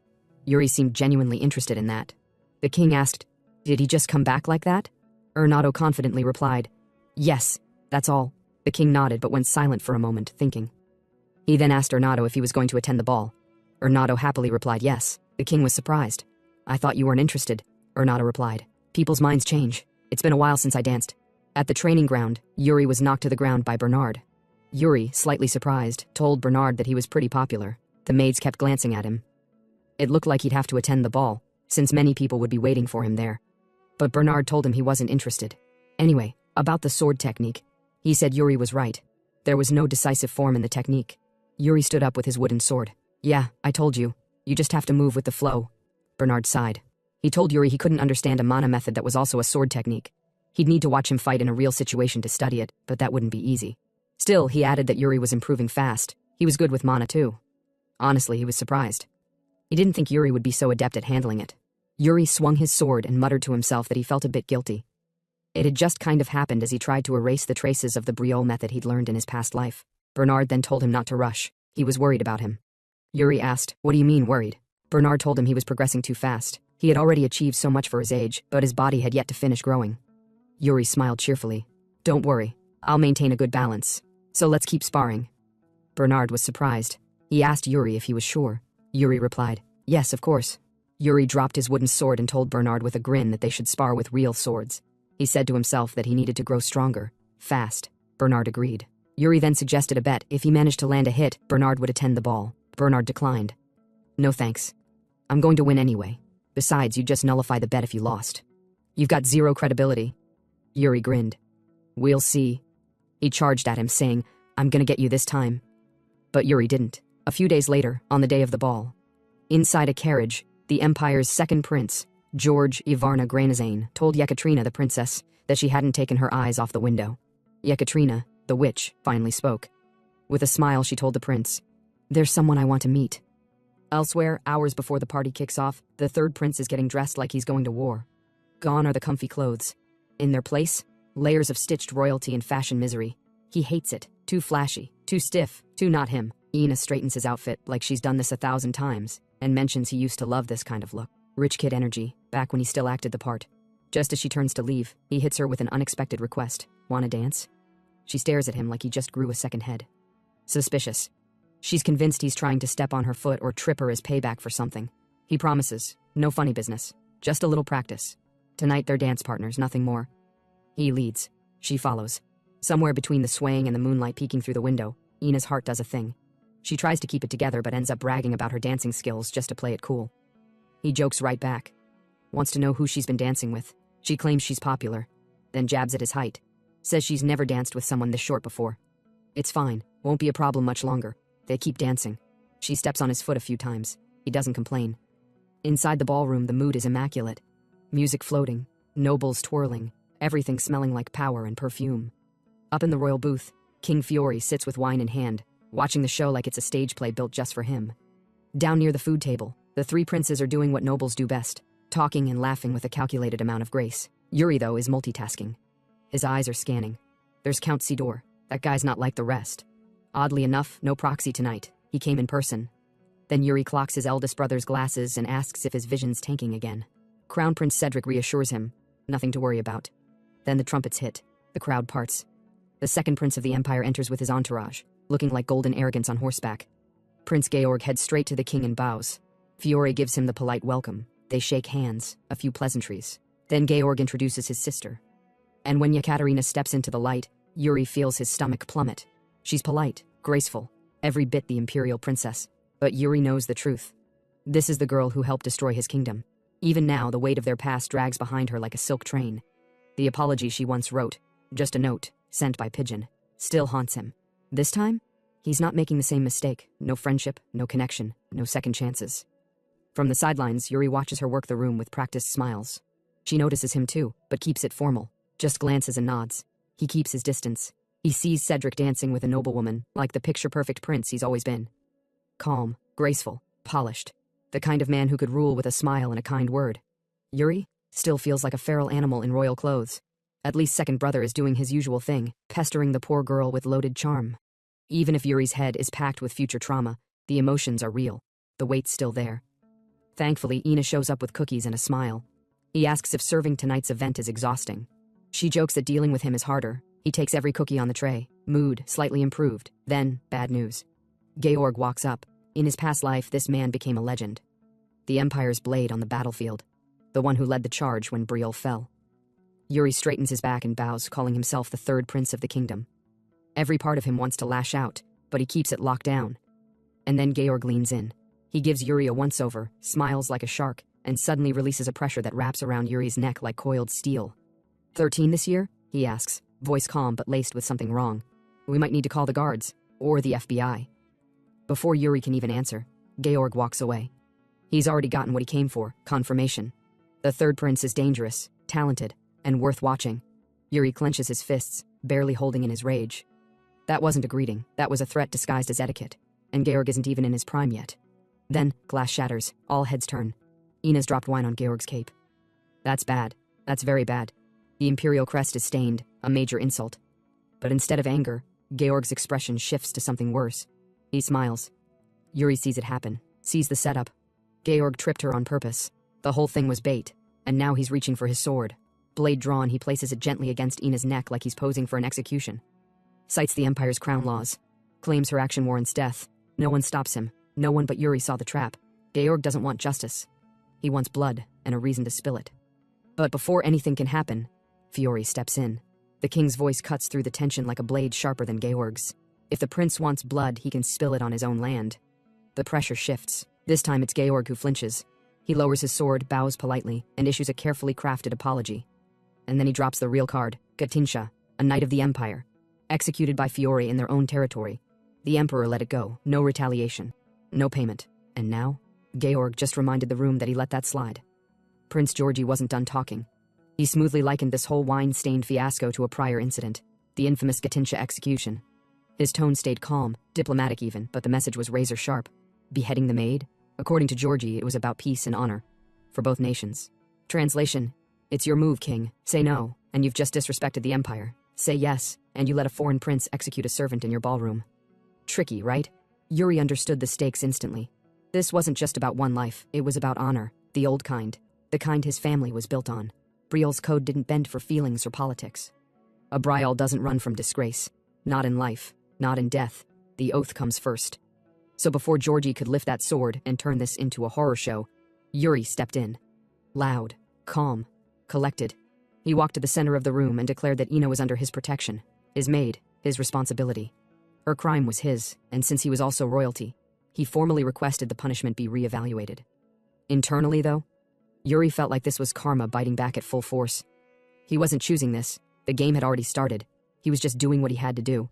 Yuri seemed genuinely interested in that. The king asked, did he just come back like that? Renato confidently replied, "Yes, that's all." The king nodded but went silent for a moment, thinking. He then asked Renato if he was going to attend the ball. Renato happily replied yes. The king was surprised. "I thought you weren't interested," Renato replied. "People's minds change. It's been a while since I danced." At the training ground, Yuri was knocked to the ground by Bernard. Yuri, slightly surprised, told Bernard that he was pretty popular. The maids kept glancing at him. It looked like he'd have to attend the ball, since many people would be waiting for him there. But Bernard told him he wasn't interested. Anyway, about the sword technique. He said Yuri was right. There was no decisive form in the technique. Yuri stood up with his wooden sword. "Yeah, I told you. You just have to move with the flow." Bernard sighed. He told Yuri he couldn't understand a mana method that was also a sword technique. He'd need to watch him fight in a real situation to study it, but that wouldn't be easy. Still, he added that Yuri was improving fast. He was good with mana too. Honestly, he was surprised. He didn't think Yuri would be so adept at handling it. Yuri swung his sword and muttered to himself that he felt a bit guilty. It had just kind of happened as he tried to erase the traces of the Briole method he'd learned in his past life. Bernard then told him not to rush. He was worried about him. Yuri asked, "What do you mean, worried?" Bernard told him he was progressing too fast. He had already achieved so much for his age, but his body had yet to finish growing. Yuri smiled cheerfully. "Don't worry. I'll maintain a good balance. So let's keep sparring." Bernard was surprised. He asked Yuri if he was sure. Yuri replied, "Yes, of course." Yuri dropped his wooden sword and told Bernard with a grin that they should spar with real swords. He said to himself that he needed to grow stronger, fast. Bernard agreed. Yuri then suggested a bet. If he managed to land a hit, Bernard would attend the ball. Bernard declined. "No thanks. I'm going to win anyway. Besides, you'd just nullify the bet if you lost. You've got zero credibility." Yuri grinned. "We'll see." He charged at him, saying, "I'm gonna get you this time." But Yuri didn't. A few days later, on the day of the ball, inside a carriage, the Empire's second prince, George Ivarna Granazane, told Yekaterina the princess that she hadn't taken her eyes off the window. Yekaterina, the witch, finally spoke. With a smile, she told the prince, "There's someone I want to meet." Elsewhere, hours before the party kicks off, the third prince is getting dressed like he's going to war. Gone are the comfy clothes. In their place, layers of stitched royalty and fashion misery. He hates it. Too flashy, too stiff, too not him. Ina straightens his outfit like she's done this 1,000 times, and mentions he used to love this kind of look. Rich kid energy, back when he still acted the part. Just as she turns to leave, he hits her with an unexpected request. "Wanna dance?" She stares at him like he just grew a second head. Suspicious. She's convinced he's trying to step on her foot or trip her as payback for something. He promises, no funny business, just a little practice. Tonight they're dance partners, nothing more. He leads. She follows. Somewhere between the swaying and the moonlight peeking through the window, Ina's heart does a thing. She tries to keep it together but ends up bragging about her dancing skills just to play it cool. He jokes right back. Wants to know who she's been dancing with. She claims she's popular, then jabs at his height. Says she's never danced with someone this short before. It's fine, won't be a problem much longer. They keep dancing. She steps on his foot a few times. He doesn't complain. Inside the ballroom, the mood is immaculate. Music floating, nobles twirling, everything smelling like power and perfume. Up in the royal booth, King Fiore sits with wine in hand, watching the show like it's a stage play built just for him. Down near the food table, the three princes are doing what nobles do best, talking and laughing with a calculated amount of grace. Yuri, though, is multitasking. His eyes are scanning. There's Count Sidor. That guy's not like the rest. Oddly enough, no proxy tonight. He came in person. Then Yuri clocks his eldest brother's glasses and asks if his vision's tanking again. Crown Prince Cedric reassures him. Nothing to worry about. Then the trumpets hit. The crowd parts. The second prince of the empire enters with his entourage, looking like golden arrogance on horseback. Prince Georg heads straight to the king and bows. Fiore gives him the polite welcome. They shake hands, a few pleasantries. Then Georg introduces his sister. And when Yekaterina steps into the light, Yuri feels his stomach plummet. She's polite, graceful, every bit the imperial princess. But Yuri knows the truth. This is the girl who helped destroy his kingdom. Even now, the weight of their past drags behind her like a silk train. The apology she once wrote, just a note, sent by pigeon, still haunts him. This time, he's not making the same mistake. No friendship, no connection, no second chances. From the sidelines, Yuri watches her work the room with practiced smiles. She notices him too, but keeps it formal, just glances and nods. He keeps his distance. He sees Cedric dancing with a noblewoman, like the picture-perfect prince he's always been. Calm, graceful, polished. The kind of man who could rule with a smile and a kind word. Yuri still feels like a feral animal in royal clothes. At least second brother is doing his usual thing, pestering the poor girl with loaded charm. Even if Yuri's head is packed with future trauma, the emotions are real. The weight's still there. Thankfully, Ina shows up with cookies and a smile. He asks if serving tonight's event is exhausting. She jokes that dealing with him is harder. He takes every cookie on the tray. Mood slightly improved. Then, bad news. Georg walks up. In his past life, this man became a legend. The Empire's blade on the battlefield. The one who led the charge when Brielle fell. Yuri straightens his back and bows, calling himself the third prince of the kingdom. Every part of him wants to lash out, but he keeps it locked down. And then Georg leans in. He gives Yuri a once-over, smiles like a shark, and suddenly releases a pressure that wraps around Yuri's neck like coiled steel. 13 this year? He asks, voice calm but laced with something wrong. We might need to call the guards, or the FBI. Before Yuri can even answer, Georg walks away. He's already gotten what he came for, confirmation. The third prince is dangerous, talented, and worth watching. Yuri clenches his fists, barely holding in his rage. That wasn't a greeting, that was a threat disguised as etiquette, and Georg isn't even in his prime yet. Then, glass shatters, all heads turn. Ina's dropped wine on Georg's cape. That's bad. That's very bad. The imperial crest is stained, a major insult. But instead of anger, Georg's expression shifts to something worse. He smiles. Yuri sees it happen, sees the setup. Georg tripped her on purpose. The whole thing was bait, and now he's reaching for his sword. Blade drawn, he places it gently against Ina's neck like he's posing for an execution. Cites the Empire's crown laws. Claims her action warrants death. No one stops him. No one but Yuri saw the trap. Georg doesn't want justice. He wants blood, and a reason to spill it. But before anything can happen, Fiore steps in. The king's voice cuts through the tension like a blade sharper than Georg's. If the prince wants blood, he can spill it on his own land. The pressure shifts. This time it's Georg who flinches. He lowers his sword, bows politely, and issues a carefully crafted apology. And then he drops the real card, Gatinsha, a knight of the Empire. Executed by Fiore in their own territory. The Emperor let it go, no retaliation. No payment. And now? Georg just reminded the room that he let that slide. Prince Georgi wasn't done talking. He smoothly likened this whole wine-stained fiasco to a prior incident, the infamous Gatinsha execution. His tone stayed calm, diplomatic even, but the message was razor-sharp. Beheading the maid? According to Georgi, it was about peace and honor. For both nations. Translation: it's your move, king. Say no, and you've just disrespected the Empire. Say yes, and you let a foreign prince execute a servant in your ballroom. Tricky, right? Yuri understood the stakes instantly. This wasn't just about one life, it was about honor, the old kind, the kind his family was built on. Brielle's code didn't bend for feelings or politics. A Brielle doesn't run from disgrace. Not in life, not in death. The oath comes first. So before Georgi could lift that sword and turn this into a horror show, Yuri stepped in. Loud, calm, collected. He walked to the center of the room and declared that Ina was under his protection, his maid, his responsibility. Her crime was his, and since he was also royalty, he formally requested the punishment be reevaluated. Internally, though, Yuri felt like this was karma biting back at full force. He wasn't choosing this. The game had already started. He was just doing what he had to do.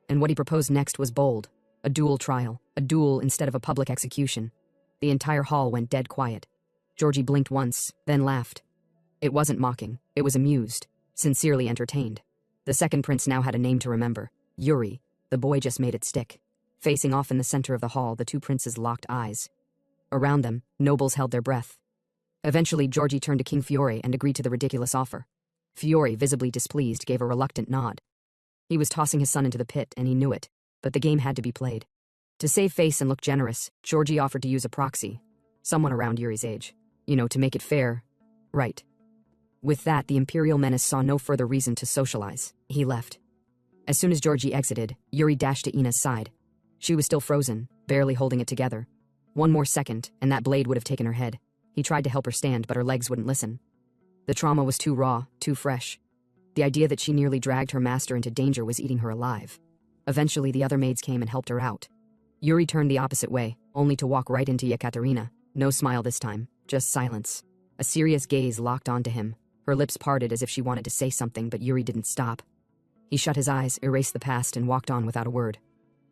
And what he proposed next was bold. A dual trial. A duel instead of a public execution. The entire hall went dead quiet. Georgi blinked once, then laughed. It wasn't mocking. It was amused. Sincerely entertained. The second prince now had a name to remember. Yuri. The boy just made it stick. Facing off in the center of the hall, the two princes locked eyes. Around them, nobles held their breath. Eventually, Georgi turned to King Fiore and agreed to the ridiculous offer. Fiore, visibly displeased, gave a reluctant nod. He was tossing his son into the pit, and he knew it. But the game had to be played. To save face and look generous, Georgi offered to use a proxy. Someone around Yuri's age. To make it fair. Right. With that, the Imperial menace saw no further reason to socialize. He left. As soon as Georgi exited, Yuri dashed to Ina's side. She was still frozen, barely holding it together. One more second, and that blade would have taken her head. He tried to help her stand, but her legs wouldn't listen. The trauma was too raw, too fresh. The idea that she nearly dragged her master into danger was eating her alive. Eventually, the other maids came and helped her out. Yuri turned the opposite way, only to walk right into Yekaterina. No smile this time, just silence. A serious gaze locked onto him. Her lips parted as if she wanted to say something, but Yuri didn't stop. He shut his eyes, erased the past, and walked on without a word.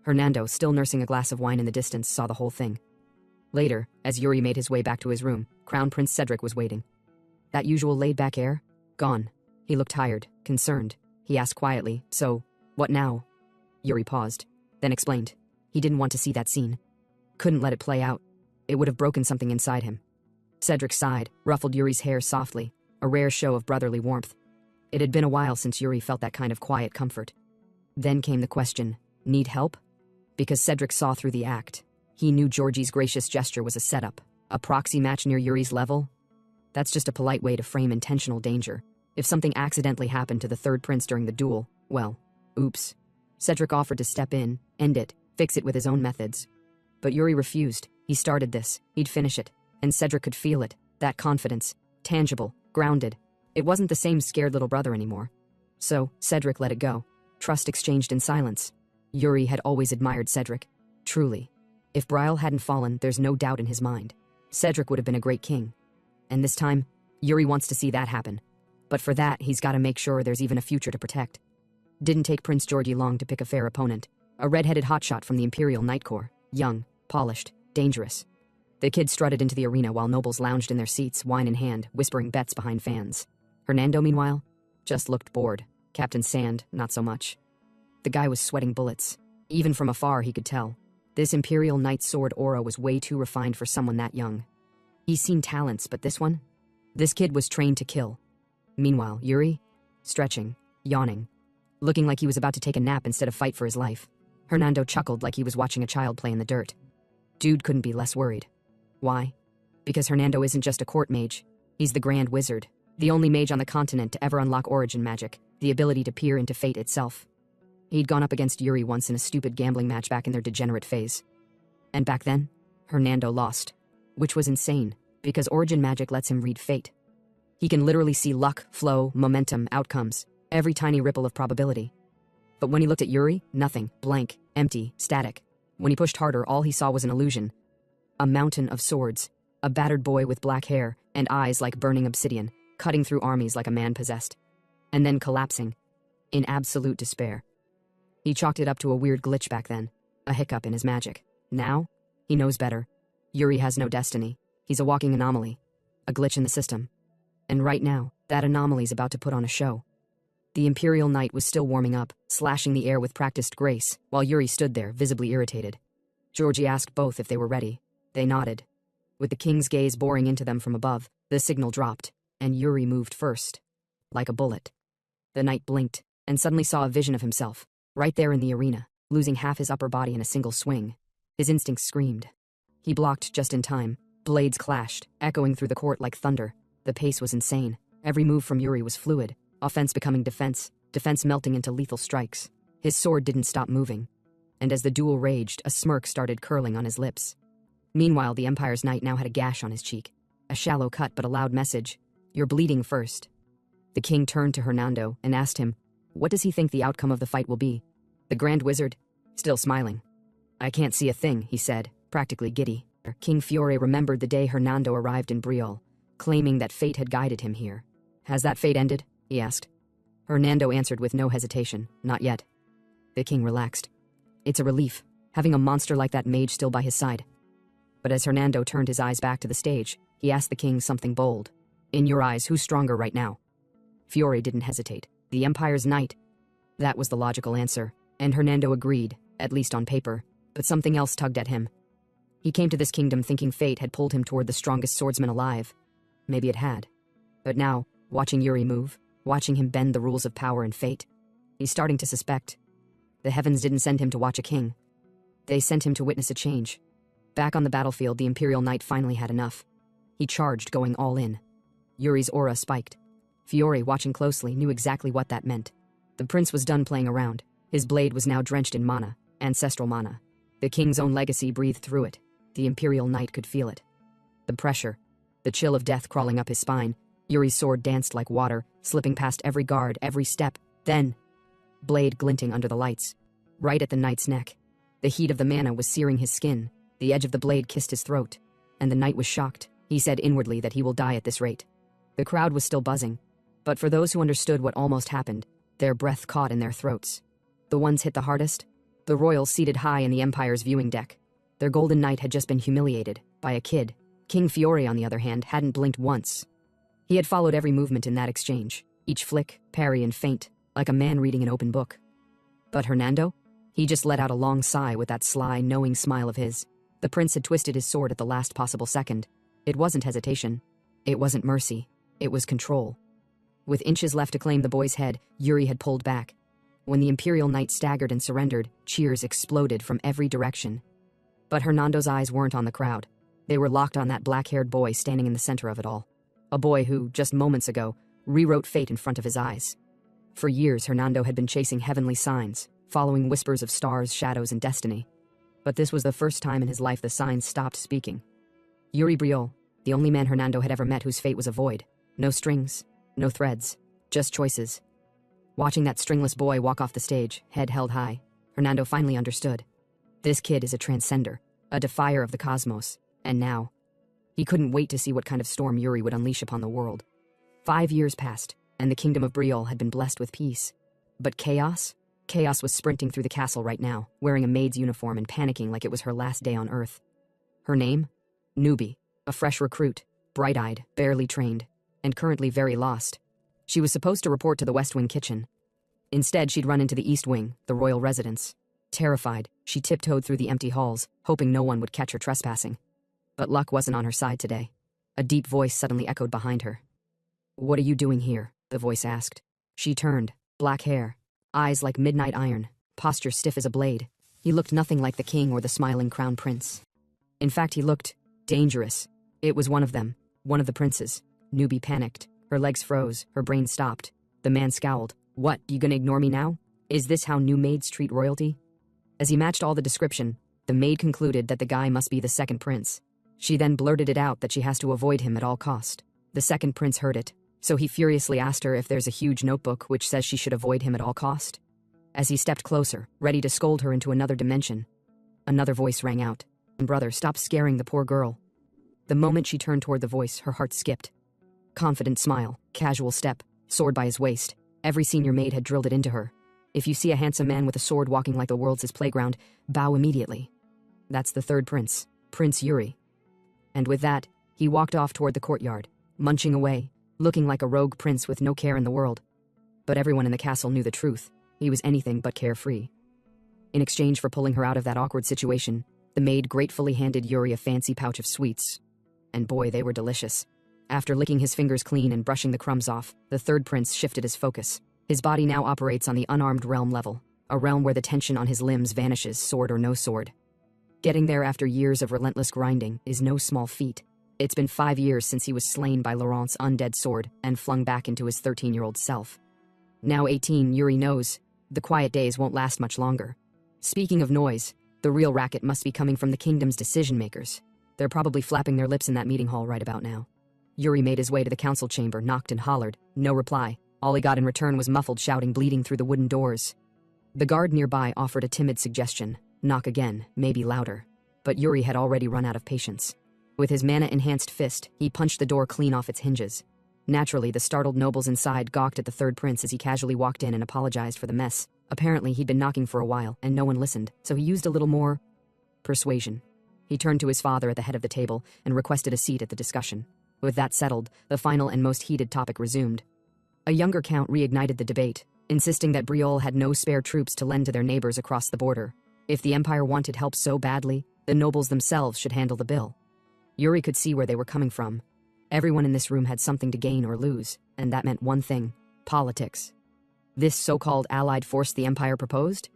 Hernando, still nursing a glass of wine in the distance, saw the whole thing. Later, as Yuri made his way back to his room, Crown Prince Cedric was waiting. That usual laid-back air? Gone. He looked tired, concerned. He asked quietly, "So, what now?" Yuri paused, then explained. He didn't want to see that scene. Couldn't let it play out. It would have broken something inside him. Cedric sighed, ruffled Yuri's hair softly, a rare show of brotherly warmth. It had been a while since Yuri felt that kind of quiet comfort. Then came the question, need help? Because Cedric saw through the act. He knew Georgi's gracious gesture was a setup, a proxy match near Yuri's level. That's just a polite way to frame intentional danger. If something accidentally happened to the third prince during the duel, well, oops. Cedric offered to step in, end it, fix it with his own methods. But Yuri refused. He started this, he'd finish it, and Cedric could feel it, that confidence, tangible, grounded. It wasn't the same scared little brother anymore. So, Cedric let it go. Trust exchanged in silence. Yuri had always admired Cedric. Truly. If Brielle hadn't fallen, there's no doubt in his mind. Cedric would have been a great king. And this time, Yuri wants to see that happen. But for that, he's got to make sure there's even a future to protect. Didn't take Prince Georgi long to pick a fair opponent. A red-headed hotshot from the Imperial Knight Corps. Young, polished, dangerous. The kid strutted into the arena while nobles lounged in their seats, wine in hand, whispering bets behind fans. Hernando, meanwhile, just looked bored. Captain Sand, not so much. The guy was sweating bullets. Even from afar, he could tell. This Imperial Knight's sword aura was way too refined for someone that young. He's seen talents, but this one? This kid was trained to kill. Meanwhile, Yuri? Stretching, yawning, looking like he was about to take a nap instead of fight for his life. Hernando chuckled like he was watching a child play in the dirt. Dude couldn't be less worried. Why? Because Hernando isn't just a court mage. He's the Grand Wizard, the only mage on the continent to ever unlock origin magic, the ability to peer into fate itself. He'd gone up against Yuri once in a stupid gambling match back in their degenerate phase. And back then, Hernando lost. Which was insane, because origin magic lets him read fate. He can literally see luck, flow, momentum, outcomes, every tiny ripple of probability. But when he looked at Yuri, nothing, blank, empty, static. When he pushed harder, all he saw was an illusion. A mountain of swords, a battered boy with black hair and eyes like burning obsidian, cutting through armies like a man possessed. And then collapsing, in absolute despair. He chalked it up to a weird glitch back then, a hiccup in his magic. Now, he knows better. Yuri has no destiny. He's a walking anomaly, a glitch in the system. And right now, that anomaly's about to put on a show. The Imperial Knight was still warming up, slashing the air with practiced grace, while Yuri stood there, visibly irritated. Georgie asked both if they were ready. They nodded. With the king's gaze boring into them from above, the signal dropped, and Yuri moved first. Like a bullet. The knight blinked, and suddenly saw a vision of himself, right there in the arena, losing half his upper body in a single swing. His instincts screamed. He blocked just in time. Blades clashed, echoing through the court like thunder. The pace was insane. Every move from Yuri was fluid, offense becoming defense, defense melting into lethal strikes. His sword didn't stop moving. And as the duel raged, a smirk started curling on his lips. Meanwhile, the Empire's knight now had a gash on his cheek. A shallow cut but a loud message. "You're bleeding first." The king turned to Hernando and asked him, what does he think the outcome of the fight will be? The Grand Wizard, still smiling. "I can't see a thing," he said, practically giddy. King Fiore remembered the day Hernando arrived in Brielle, claiming that fate had guided him here. "Has that fate ended?" he asked. Hernando answered with no hesitation, "Not yet." The king relaxed. It's a relief, having a monster like that mage still by his side. But as Hernando turned his eyes back to the stage, he asked the king something bold. "In your eyes, who's stronger right now?" Fiore didn't hesitate. The Empire's knight. That was the logical answer, and Hernando agreed, at least on paper, but something else tugged at him. He came to this kingdom thinking fate had pulled him toward the strongest swordsman alive. Maybe it had. But now, watching Yuri move, watching him bend the rules of power and fate, he's starting to suspect. The heavens didn't send him to watch a king. They sent him to witness a change. Back on the battlefield, the Imperial Knight finally had enough. He charged, going all in. Yuri's aura spiked. Fiore, watching closely, knew exactly what that meant. The prince was done playing around. His blade was now drenched in mana, ancestral mana. The king's own legacy breathed through it. The Imperial Knight could feel it. The pressure, the chill of death crawling up his spine. Yuri's sword danced like water, slipping past every guard, every step. Then, blade glinting under the lights, right at the knight's neck. The heat of the mana was searing his skin. The edge of the blade kissed his throat. And the knight was shocked. He said inwardly that he will die at this rate. The crowd was still buzzing. But for those who understood what almost happened, their breath caught in their throats. The ones hit the hardest? The royals seated high in the Empire's viewing deck. Their golden knight had just been humiliated by a kid. King Fiore, on the other hand, hadn't blinked once. He had followed every movement in that exchange, each flick, parry, and feint, like a man reading an open book. But Hernando? He just let out a long sigh with that sly, knowing smile of his. The prince had twisted his sword at the last possible second. It wasn't hesitation. It wasn't mercy. It was control. With inches left to claim the boy's head, Yuri had pulled back. When the Imperial Knight staggered and surrendered, cheers exploded from every direction. But Hernando's eyes weren't on the crowd. They were locked on that black-haired boy standing in the center of it all. A boy who, just moments ago, rewrote fate in front of his eyes. For years, Hernando had been chasing heavenly signs, following whispers of stars, shadows, and destiny. But this was the first time in his life the signs stopped speaking. Yuri Briol, the only man Hernando had ever met whose fate was a void. No strings, no threads, just choices. Watching that stringless boy walk off the stage, head held high, Hernando finally understood. This kid is a transcender, a defier of the cosmos, and now, he couldn't wait to see what kind of storm Yuri would unleash upon the world. 5 years passed, and the kingdom of Briol had been blessed with peace. But chaos? Chaos was sprinting through the castle right now, wearing a maid's uniform and panicking like it was her last day on Earth. Her name? Newbie, a fresh recruit, bright-eyed, barely trained, and currently very lost. She was supposed to report to the West Wing kitchen. Instead, she'd run into the East Wing, the royal residence. Terrified, she tiptoed through the empty halls, hoping no one would catch her trespassing. But luck wasn't on her side today. A deep voice suddenly echoed behind her. "What are you doing here?" the voice asked. She turned, black hair, eyes like midnight iron, posture stiff as a blade. He looked nothing like the king or the smiling crown prince. In fact, he looked dangerous. It was one of them, one of the princes. Newbie panicked. Her legs froze, her brain stopped. The man scowled. "What, you gonna ignore me now? Is this how new maids treat royalty?" As he matched all the description, the maid concluded that the guy must be the second prince. She then blurted it out that she has to avoid him at all cost. The second prince heard it, so he furiously asked her if there's a huge notebook which says she should avoid him at all cost. As he stepped closer, ready to scold her into another dimension, another voice rang out. "Brother, stop scaring the poor girl." The moment she turned toward the voice, her heart skipped. Confident smile, casual step, sword by his waist. Every senior maid had drilled it into her. If you see a handsome man with a sword walking like the world's his playground, bow immediately. That's the third prince, Prince Yuri. And with that, he walked off toward the courtyard, munching away, looking like a rogue prince with no care in the world. But everyone in the castle knew the truth. He was anything but carefree. In exchange for pulling her out of that awkward situation, the maid gratefully handed Yuri a fancy pouch of sweets. And boy, they were delicious. After licking his fingers clean and brushing the crumbs off, the third prince shifted his focus. His body now operates on the unarmed realm level, a realm where the tension on his limbs vanishes, sword or no sword. Getting there after years of relentless grinding is no small feat. It's been 5 years since he was slain by Laurent's undead sword and flung back into his 13-year-old self. Now 18, Yuri knows the quiet days won't last much longer. Speaking of noise, the real racket must be coming from the kingdom's decision-makers. They're probably flapping their lips in that meeting hall right about now. Yuri made his way to the council chamber, knocked and hollered. No reply. All he got in return was muffled shouting bleeding through the wooden doors. The guard nearby offered a timid suggestion. Knock again, maybe louder. But Yuri had already run out of patience. With his mana-enhanced fist, he punched the door clean off its hinges. Naturally, the startled nobles inside gawked at the third prince as he casually walked in and apologized for the mess. Apparently, he'd been knocking for a while, and no one listened, so he used a little more persuasion. He turned to his father at the head of the table and requested a seat at the discussion. With that settled, the final and most heated topic resumed. A younger count reignited the debate, insisting that Briol had no spare troops to lend to their neighbors across the border. If the empire wanted help so badly, the nobles themselves should handle the bill. Yuri could see where they were coming from. Everyone in this room had something to gain or lose, and that meant one thing: politics. This so-called allied force the empire proposed?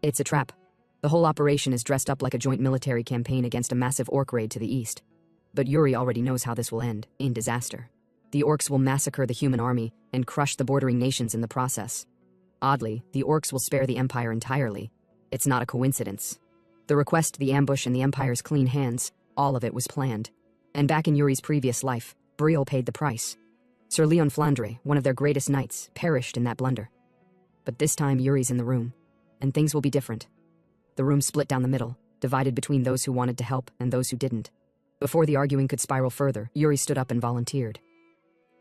It's a trap. The whole operation is dressed up like a joint military campaign against a massive orc raid to the east. But Yuri already knows how this will end, in disaster. The orcs will massacre the human army and crush the bordering nations in the process. Oddly, the orcs will spare the empire entirely. It's not a coincidence. The request, the ambush, and the empire's clean hands, all of it was planned. And back in Yuri's previous life, Briol paid the price. Sir Leon Flandre, one of their greatest knights, perished in that blunder. But this time Yuri's in the room, and things will be different. The room split down the middle, divided between those who wanted to help and those who didn't. Before the arguing could spiral further, Yuri stood up and volunteered.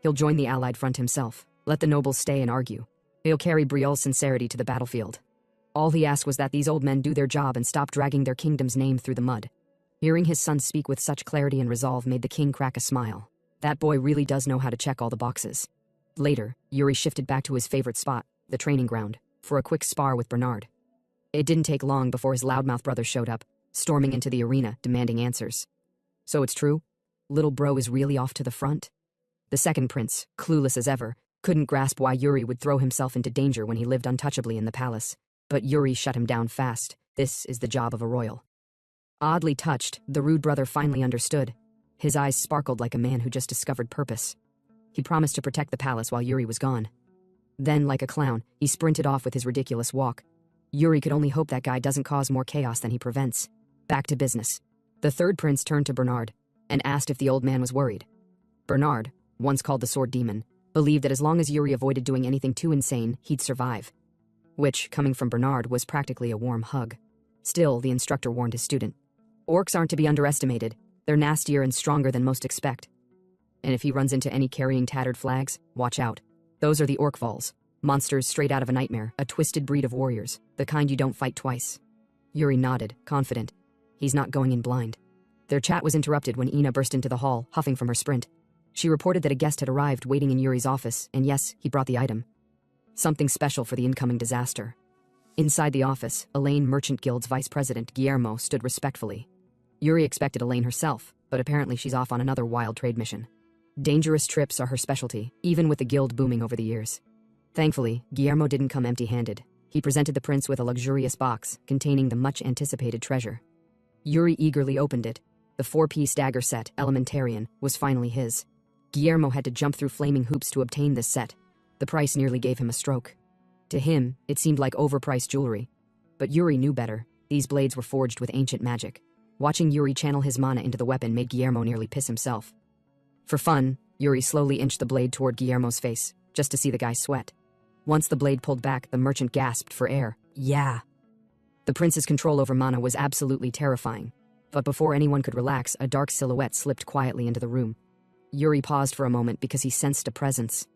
He'll join the allied front himself, let the nobles stay and argue. He'll carry Briol's sincerity to the battlefield. All he asked was that these old men do their job and stop dragging their kingdom's name through the mud. Hearing his son speak with such clarity and resolve made the king crack a smile. That boy really does know how to check all the boxes. Later, Yuri shifted back to his favorite spot, the training ground, for a quick spar with Bernard. It didn't take long before his loudmouth brother showed up, storming into the arena, demanding answers. So it's true? Little bro is really off to the front? The second prince, clueless as ever, couldn't grasp why Yuri would throw himself into danger when he lived untouchably in the palace. But Yuri shut him down fast. This is the job of a royal. Oddly touched, the rude brother finally understood. His eyes sparkled like a man who just discovered purpose. He promised to protect the palace while Yuri was gone. Then, like a clown, he sprinted off with his ridiculous walk. Yuri could only hope that guy doesn't cause more chaos than he prevents. Back to business. The third prince turned to Bernard and asked if the old man was worried. Bernard, once called the Sword Demon, believed that as long as Yuri avoided doing anything too insane, he'd survive. Which, coming from Bernard, was practically a warm hug. Still, the instructor warned his student. Orcs aren't to be underestimated. They're nastier and stronger than most expect. And if he runs into any carrying tattered flags, watch out. Those are the Orcvals, monsters straight out of a nightmare, a twisted breed of warriors, the kind you don't fight twice. Yuri nodded, confident. He's not going in blind. Their chat was interrupted when Ina burst into the hall, huffing from her sprint. She reported that a guest had arrived waiting in Yuri's office, and yes, he brought the item. Something special for the incoming disaster. Inside the office, Elaine Merchant Guild's vice president, Guillermo, stood respectfully. Yuri expected Elaine herself, but apparently she's off on another wild trade mission. Dangerous trips are her specialty, even with the guild booming over the years. Thankfully, Guillermo didn't come empty-handed. He presented the prince with a luxurious box containing the much-anticipated treasure. Yuri eagerly opened it. The 4-piece dagger set, Elementarian, was finally his. Guillermo had to jump through flaming hoops to obtain this set. The price nearly gave him a stroke. To him, it seemed like overpriced jewelry. But Yuri knew better. These blades were forged with ancient magic. Watching Yuri channel his mana into the weapon made Guillermo nearly piss himself. For fun, Yuri slowly inched the blade toward Guillermo's face, just to see the guy sweat. Once the blade pulled back, the merchant gasped for air. Yeah. The prince's control over mana was absolutely terrifying. But before anyone could relax, a dark silhouette slipped quietly into the room. Yuri paused for a moment because he sensed a presence.